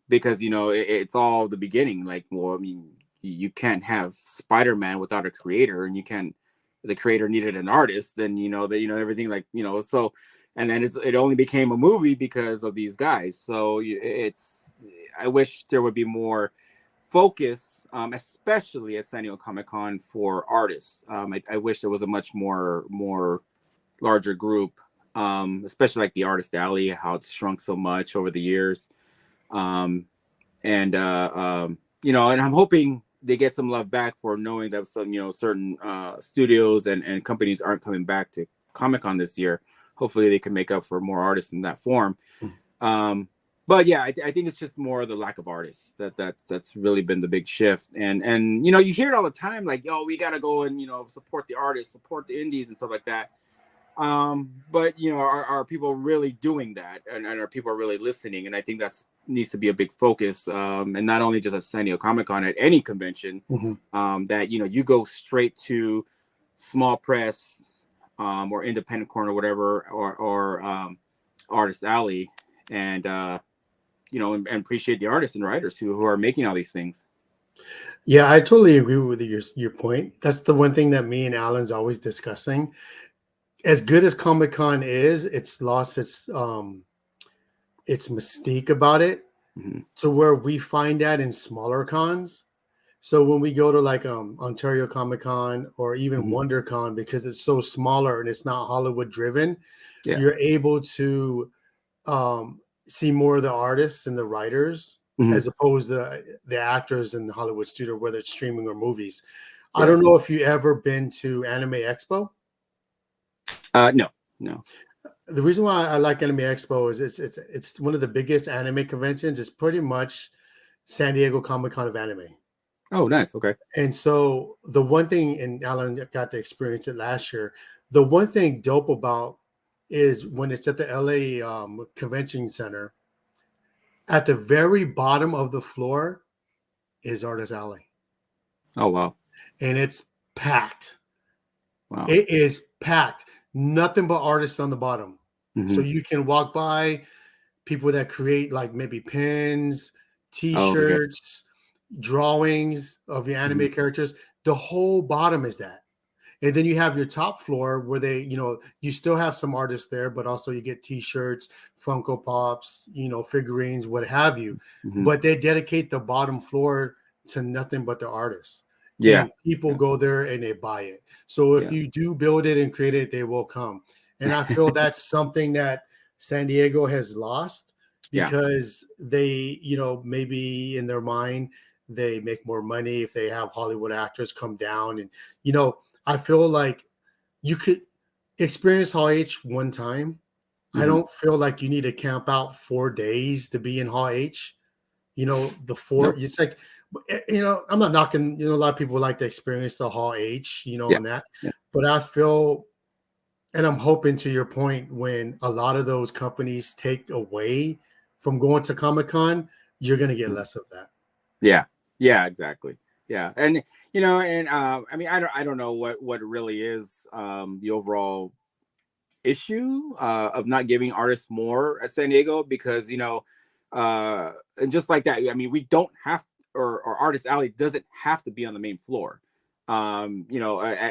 because it's all the beginning. Like, well, I mean, you can't have Spider-Man without a creator, and the creator needed an artist. Then everything, like so, and then it only became a movie because of these guys. So I wish there would be more focus, especially at San Diego Comic-Con, for artists. I wish there was a much more larger group, especially like the Artist Alley, how it's shrunk so much over the years. And I'm hoping they get some love back for knowing that some certain studios and companies aren't coming back to Comic-Con this year. Hopefully they can make up for more artists in that form. But yeah, I think it's just more the lack of artists that's really been the big shift. And you hear it all the time, like, yo, we gotta go and support the artists, support the indies and stuff like that. But are people really doing that, and are people really listening? And I think that needs to be a big focus, and not only just at San Diego Comic-Con, at any convention, that you go straight to small press, or independent corner, whatever, or Artist Alley, and and appreciate the artists and writers who are making all these things. Yeah, I totally agree with your point. That's the one thing that me and Alan's always discussing. As good as Comic-Con is, it's lost its mystique about it, to where we find that in smaller cons. So when we go to like Ontario Comic-Con or even WonderCon, because it's so smaller and it's not Hollywood driven, you're able to see more of the artists and the writers, as opposed to the actors in the Hollywood studio, whether it's streaming or movies. I don't know if you ever been to Anime Expo. No. The reason why I like Anime Expo is it's one of the biggest anime conventions. It's pretty much San Diego Comic-Con of anime. Oh, nice. Okay. And so the one thing, and Alan got to experience it last year, the one thing dope about is when it's at the LA Convention Center, at the very bottom of the floor is Artist Alley. Oh, wow. And it's packed. Wow. It is packed. Nothing but artists on the bottom. So you can walk by people that create like maybe pins, T-shirts, drawings of your anime characters. The whole bottom is that. And then you have your top floor where they, you still have some artists there, but also you get T-shirts, Funko Pops, figurines, what have you. But they dedicate the bottom floor to nothing but the artists. Yeah. And people go there and they buy it. So if you do build it and create it, they will come. And I feel that's something that San Diego has lost because they, maybe in their mind, they make more money if they have Hollywood actors come down. And, I feel like you could experience Hall H one time. I don't feel like you need to camp out 4 days to be in Hall H. It's like, I'm not knocking, a lot of people like to experience the Hall H, and that, but I feel, and I'm hoping to your point, when a lot of those companies take away from going to Comic-Con, you're going to get less of that. Yeah, exactly. Yeah. And, I mean, I don't know what really is the overall issue of not giving artists more at San Diego, because, and just like that, I mean, we don't have, or Artist Alley doesn't have to be on the main floor. At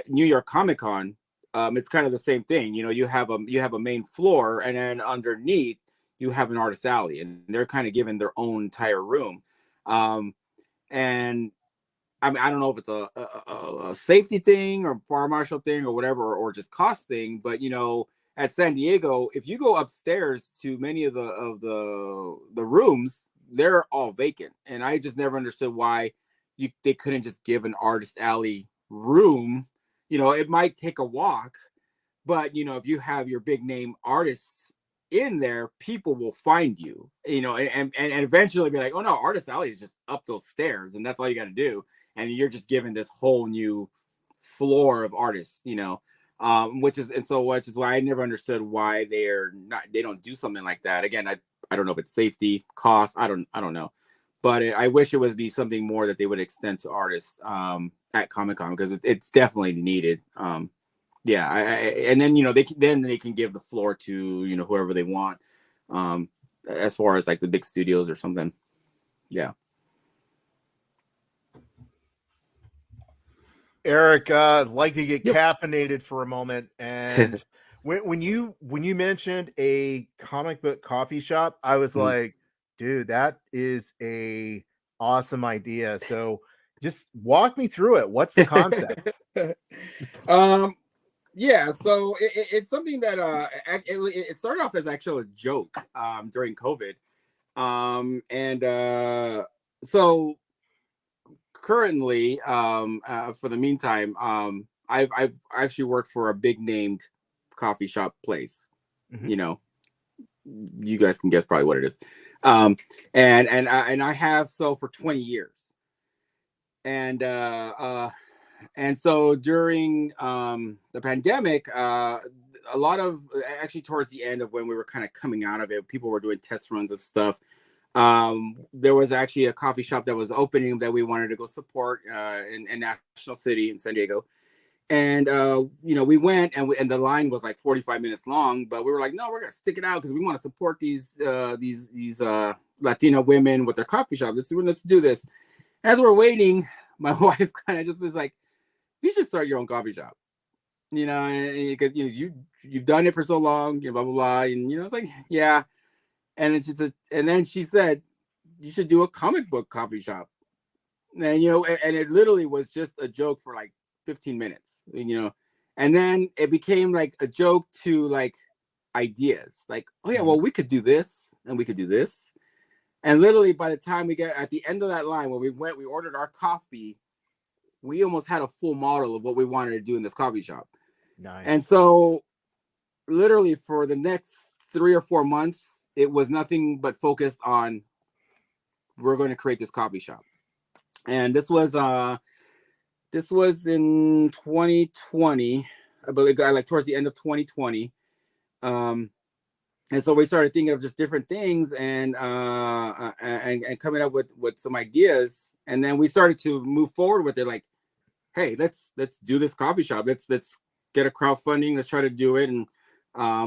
New York Comic Con, it's kind of the same thing. You have a main floor, and then underneath you have an Artist Alley, and they're kind of given their own entire room. And I mean, I don't know if it's a safety thing or fire marshal thing or whatever, or just cost thing, but at San Diego, if you go upstairs to many of the rooms, they're all vacant, and I just never understood why they couldn't just give an Artist Alley room. It might take a walk, but if you have your big name artists in there, people will find you, and eventually be like, oh no, Artist Alley is just up those stairs, and that's all you got to do, and you're just given this whole new floor of artists, which is why I never understood why they don't do something like that. Again, I don't know if it's safety, cost, I don't know, but I wish it would be something more that they would extend to artists at Comic-Con, because it's definitely needed. And then they can give the floor to whoever they want, as far as like the big studios or something. Yeah. Erik, I'd like to get caffeinated for a moment. And when you mentioned a comic book coffee shop, I was like, dude, that is a awesome idea. So just walk me through it. What's the concept? Yeah, so it's something that it started off as actually a joke during COVID, so currently, for the meantime, I've actually worked for a big named coffee shop place. You guys can guess probably what it is, and I have so for 20 years, and so during the pandemic, a lot of, actually towards the end of when we were kind of coming out of it, people were doing test runs of stuff. There was actually a coffee shop that was opening that we wanted to go support in National City in San Diego. And, we went, and the line was like 45 minutes long, but we were like, no, we're going to stick it out because we want to support these Latina women with their coffee shop. Let's do this. As we're waiting, my wife kind of just was like, you should start your own coffee shop, because you've done it for so long, blah blah blah, and it's like, yeah, and and then she said, you should do a comic book coffee shop, and and it literally was just a joke for like 15 minutes, and then it became like a joke to like ideas, like, oh yeah, well, we could do this and we could do this, and literally by the time we get at the end of that line, when we ordered our coffee, we almost had a full model of what we wanted to do in this coffee shop. Nice. And so literally for the next 3 or 4 months, it was nothing but focused on, we're going to create this coffee shop. And this was in 2020, I believe, like towards the end of 2020. And so we started thinking of just different things and coming up with some ideas. And then we started to move forward with it. Like, hey, let's do this coffee shop. Let's get a crowdfunding. Let's try to do it. And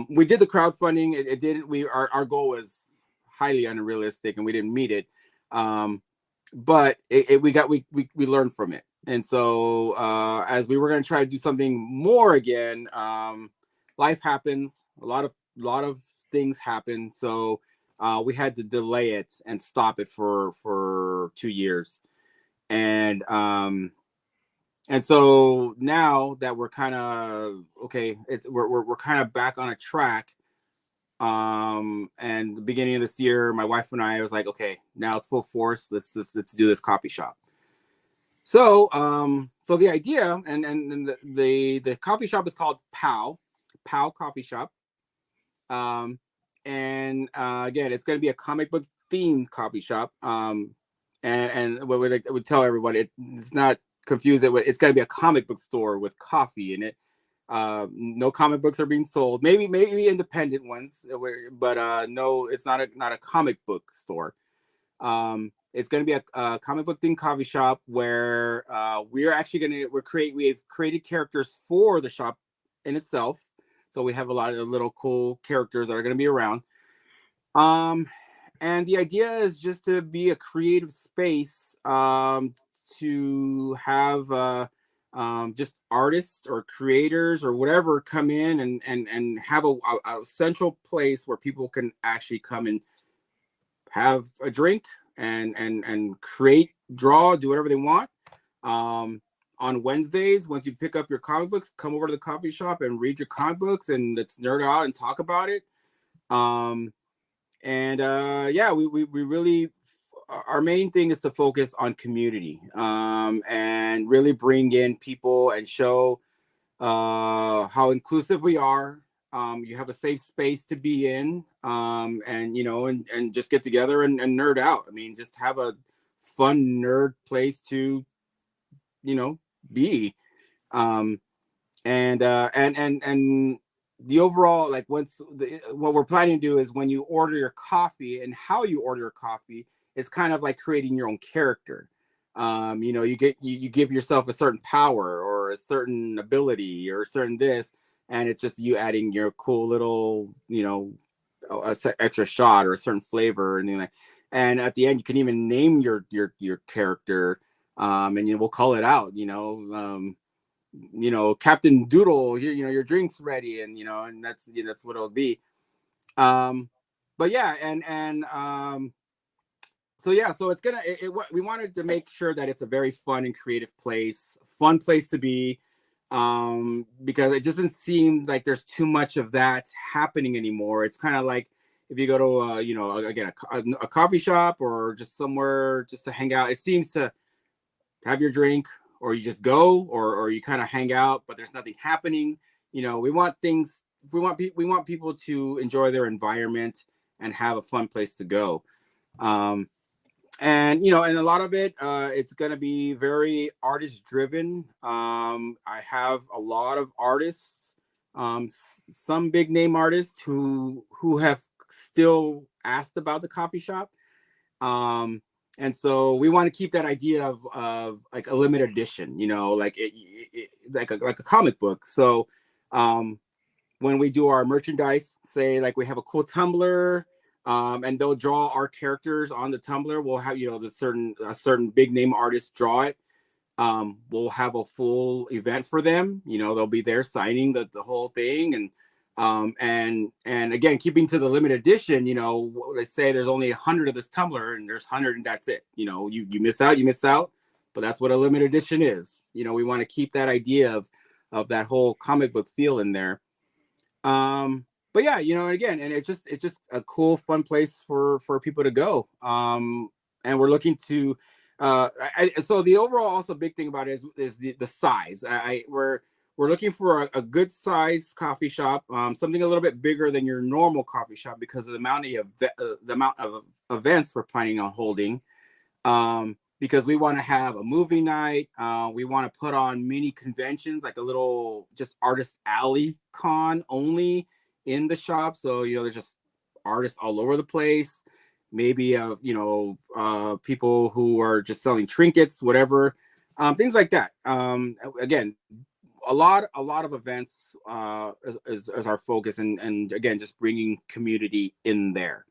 we did the crowdfunding. It didn't. Our goal was highly unrealistic, and we didn't meet it. But we learned from it. And so as we were going to try to do something more again, life happens. A lot of things happen. So we had to delay it and stop it for 2 years. And so now that we're kind of okay, we're kind of back on a track. And the beginning of this year, my wife and I was like, okay, now it's full force. Let's do this coffee shop. So so the idea and the coffee shop is called Pow Coffee Shop. And again, it's going to be a comic book themed coffee shop. And what would tell everybody, it's not confused. It's going to be a comic book store with coffee in it. No comic books are being sold. Maybe independent ones, but no, it's not a comic book store. It's going to be a comic book themed coffee shop where we're actually we've created characters for the shop in itself. So we have a lot of little cool characters that are going to be around. And the idea is just to be a creative space to have just artists or creators or whatever come in and have a central place where people can actually come and have a drink and create, draw, do whatever they want. On Wednesdays, once you pick up your comic books, come over to the coffee shop and read your comic books, and let's nerd out and talk about it. Yeah, we really, our main thing is to focus on community, and really bring in people and show how inclusive we are. You have a safe space to be in, and you know, and just get together and nerd out. I mean, just have a fun nerd place to, you know, be. And the overall, like, what we're planning to do is when you order your coffee and how you order your coffee, it's kind of like creating your own character. You know, you give yourself a certain power or a certain ability or a certain this, and it's just you adding your cool little, you know, extra shot or a certain flavor and like. And at the end, you can even name your character, and we'll call it out. You know, Captain Doodle, you know, your drink's ready, and and that's what it'll be. But yeah, so it's gonna. We wanted to make sure that it's a very fun and creative place, fun place to be, because it doesn't seem like there's too much of that happening anymore. It's kind of like if you go to again a coffee shop or just somewhere just to hang out. It seems to have your drink, or you just go, or you kind of hang out, but there's nothing happening. We want people to enjoy their environment and have a fun place to go. And a lot of it, it's going to be very artist driven. I have a lot of artists, some big name artists who have still asked about the coffee shop. And so we want to keep that idea of like a limited edition, like like a comic book. So when we do our merchandise, say like we have a cool tumbler, and they'll draw our characters on the tumbler. We'll have a certain big name artist draw it. We'll have a full event for them. They'll be there signing the whole thing, and again, keeping to the limited edition. They say there's only 100 of this tumbler, and there's 100, and that's it. You miss out, but that's what a limited edition is. We want to keep that idea of that whole comic book feel in there. But yeah, again, and it's just a cool, fun place for people to go. And we're looking to, so the overall also big thing about it is the size. We're looking for a good size coffee shop, something a little bit bigger than your normal coffee shop because of the amount of events we're planning on holding. Because we want to have a movie night. We want to put on mini conventions, like a little just artist alley con only in the shop. So, there's just artists all over the place. Maybe, people who are just selling trinkets, whatever, things like that. Again, a lot of events is our focus, and again, just bringing community in there,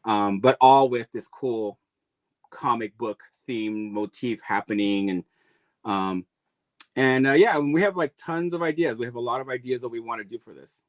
but all with this cool comic book themed motif happening. And yeah, we have like tons of ideas. We have a lot of ideas that we want to do for this.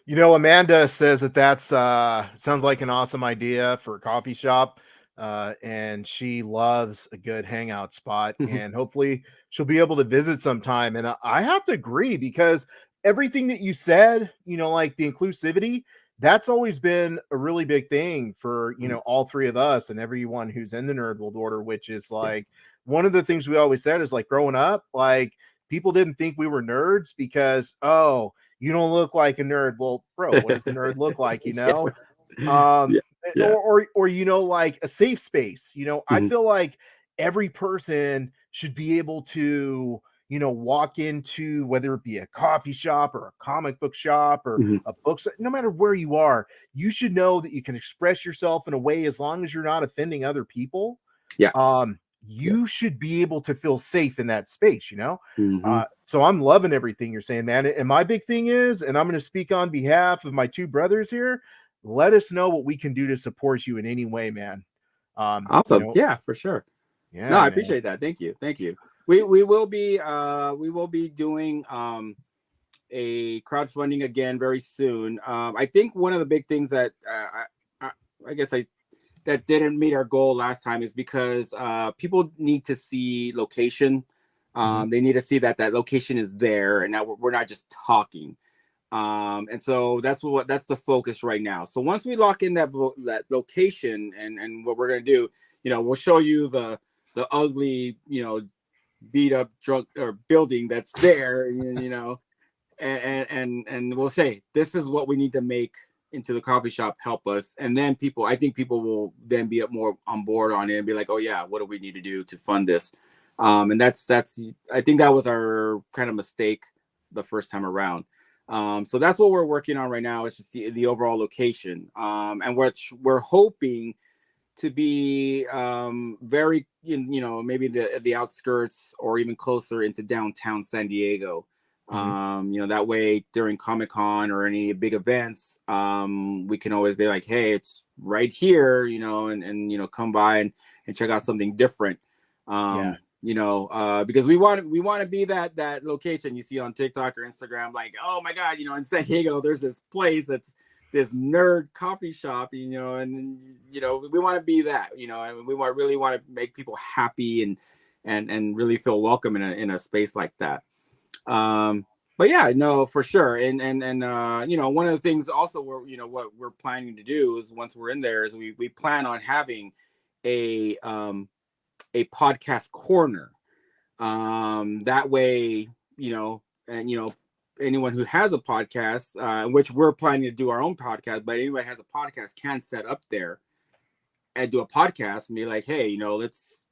Amanda says that's sounds like an awesome idea for a coffee shop. and she loves a good hangout spot, and hopefully she'll be able to visit sometime. And I have to agree, because everything that you said, like the inclusivity, that's always been a really big thing for, all three of us and everyone who's in the Nerd World Order, which is like one of the things we always said is like growing up, like people didn't think we were nerds because, oh, you don't look like a nerd. Well, bro, what does a nerd look like? Um, or like a safe space. I feel like every person should be able to, walk into, whether it be a coffee shop or a comic book shop or a bookstore, no matter where you are, you should know that you can express yourself in a way, as long as you're not offending other people. You should be able to feel safe in that space, so I'm loving everything you're saying, man. And my big thing is, and I'm going to speak on behalf of my two brothers here, let us know what we can do to support you in any way, man. Awesome. Yeah, for sure. Yeah, no, I appreciate that. Thank you. We will be doing a crowdfunding again very soon. I think one of the big things that I guess that didn't meet our goal last time is because people need to see location. They need to see that location is there, and that we're not just talking. And so that's the focus right now. So once we lock in that location and what we're gonna do, we'll show you the ugly, beat up drunk or building that's there, and we'll say this is what we need to make into the coffee shop, help us. And then I think people will then be more on board on it and be like, oh yeah, what do we need to do to fund this? And that's I think that was our kind of mistake the first time around. So that's what we're working on right now. It's just the overall location. And we're hoping to be very, maybe the outskirts or even closer into downtown San Diego. That way during Comic-Con or any big events, we can always be like, hey, it's right here, and come by and check out something different. Because we want to be that location you see on TikTok or Instagram, like, oh my God, in San Diego, there's this place that's this nerd coffee shop, and we want to be that, and we really want to make people happy and really feel welcome in a space like that. But yeah, no, for sure. And one of the things also what we're planning to do is once we're in there is we plan on having a podcast corner. That way, anyone who has a podcast, which we're planning to do our own podcast, but anybody has a podcast can set up there and do a podcast and be like, hey, let's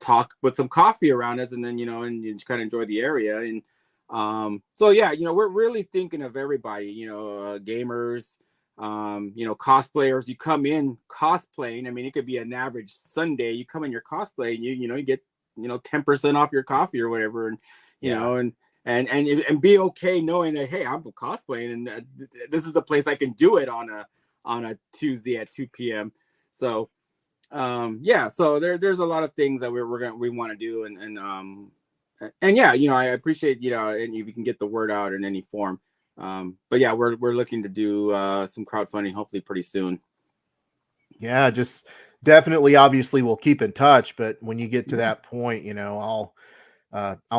talk with some coffee around us, and then and you just kind of enjoy the area. And so yeah, we're really thinking of everybody, gamers, cosplayers. You come in cosplaying. I mean, it could be an average Sunday. You come in your cosplay and you get 10% off your coffee or whatever, and and be okay knowing that, hey, I'm cosplaying and this is the place I can do it on a Tuesday at 2 p.m. So so there's a lot of things that we want to do, and yeah, I appreciate, and if you can get the word out in any form. But yeah, we're looking to do some crowdfunding hopefully pretty soon. Yeah, just definitely, obviously we'll keep in touch, but when you get to that point, I'll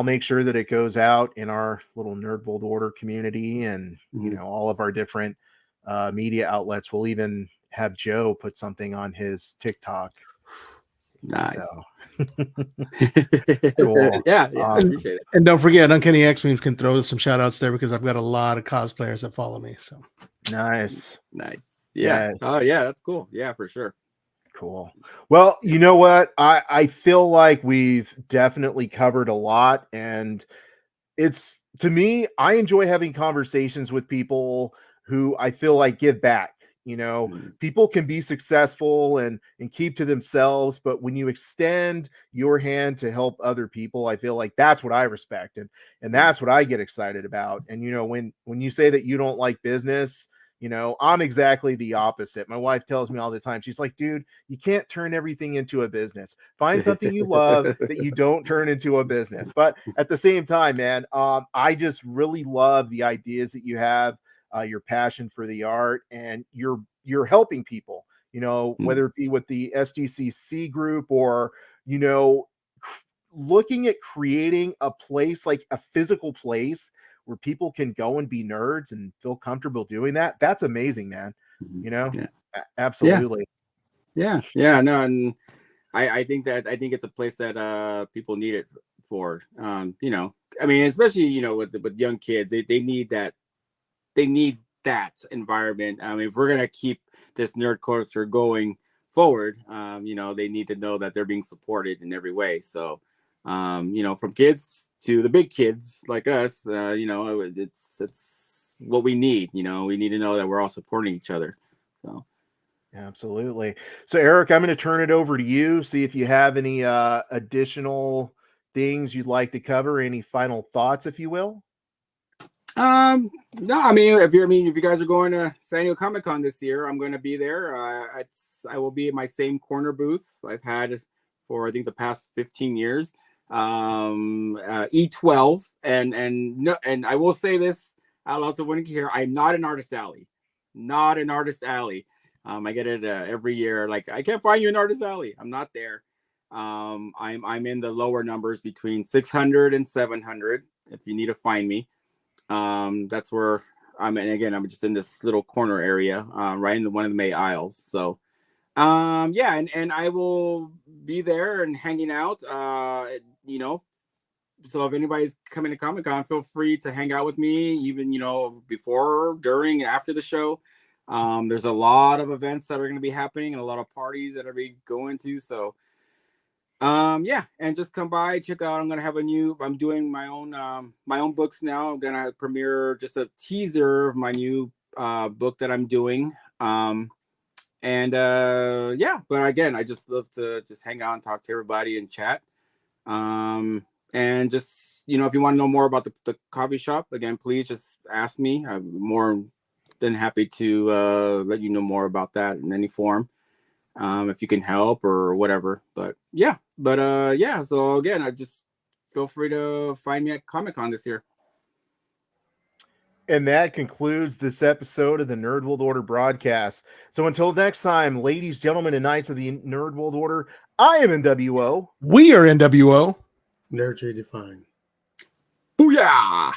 make sure that it goes out in our little Nerd World Order community, and all of our different media outlets. We'll even have Joe put something on his TikTok. Nice. So. Cool. Yeah, awesome. I appreciate it. And don't forget, Uncanny X-Memes can throw some shout outs there, because I've got a lot of cosplayers that follow me. So nice. Yeah. Oh yeah, that's cool. Yeah, for sure. Cool. Well, you know what? I feel like we've definitely covered a lot, and it's, to me, I enjoy having conversations with people who I feel like give back. People can be successful and keep to themselves, but when you extend your hand to help other people, I feel like that's what I respect, and that's what I get excited about. And when you say that you don't like business, I'm exactly the opposite. My wife tells me all the time, she's like, dude, you can't turn everything into a business. Find something you love that you don't turn into a business. But at the same time, man, I just really love the ideas that you have, your passion for the art, and you're helping people. you know, whether it be with the SDCC group or, you know, looking at creating a place, like a physical place where people can go and be nerds and feel comfortable doing that. That's amazing, man. You know, absolutely. No, and I think it's a place that people need it for. You know, I mean, especially, you know, with young kids, they need that environment. I mean, if we're gonna keep this nerd culture going forward, you know, they need to know that they're being supported in every way. So, you know, from kids to the big kids like us, you know, it's what we need. You know, we need to know that we're all supporting each other. So. Absolutely. So, Eric, I'm going to turn it over to you. See if you have any additional things you'd like to cover. Any final thoughts, if you will? No, I mean, if you guys are going to San Diego Comic-Con this year, I'm going to be there. I will be in my same corner booth I've had for, I think, the past 15 years. E12, and I will say this, I'll also want to hear, I'm not an artist alley. I get it every year. Like, I can't find you in Artist Alley. I'm not there. I'm in the lower numbers between 600 and 700. If you need to find me, that's where I'm. And again, I'm just in this little corner area, right in one of the main aisles. So, yeah, and I will be there and hanging out. You know, so if anybody's coming to Comic-Con, feel free to hang out with me, even, you know, before, during, and after the show. There's a lot of events that are going to be happening and a lot of parties that are be going to. So, yeah, and just come by, check out. I'm doing my own books now. I'm going to premiere just a teaser of my new book that I'm doing. Yeah, but again, I just love to just hang out and talk to everybody and chat. And just, you know, if you want to know more about the coffee shop, again, please just ask me. I'm more than happy to let you know more about that in any form, if you can help or whatever. But yeah, so again, I just feel free to find me at Comic-Con this year. And that concludes this episode of the Nerd World Order broadcast. So until next time, ladies, gentlemen, and knights of the Nerd World Order, I am NWO. We are NWO. Nerds redefined. Booyah!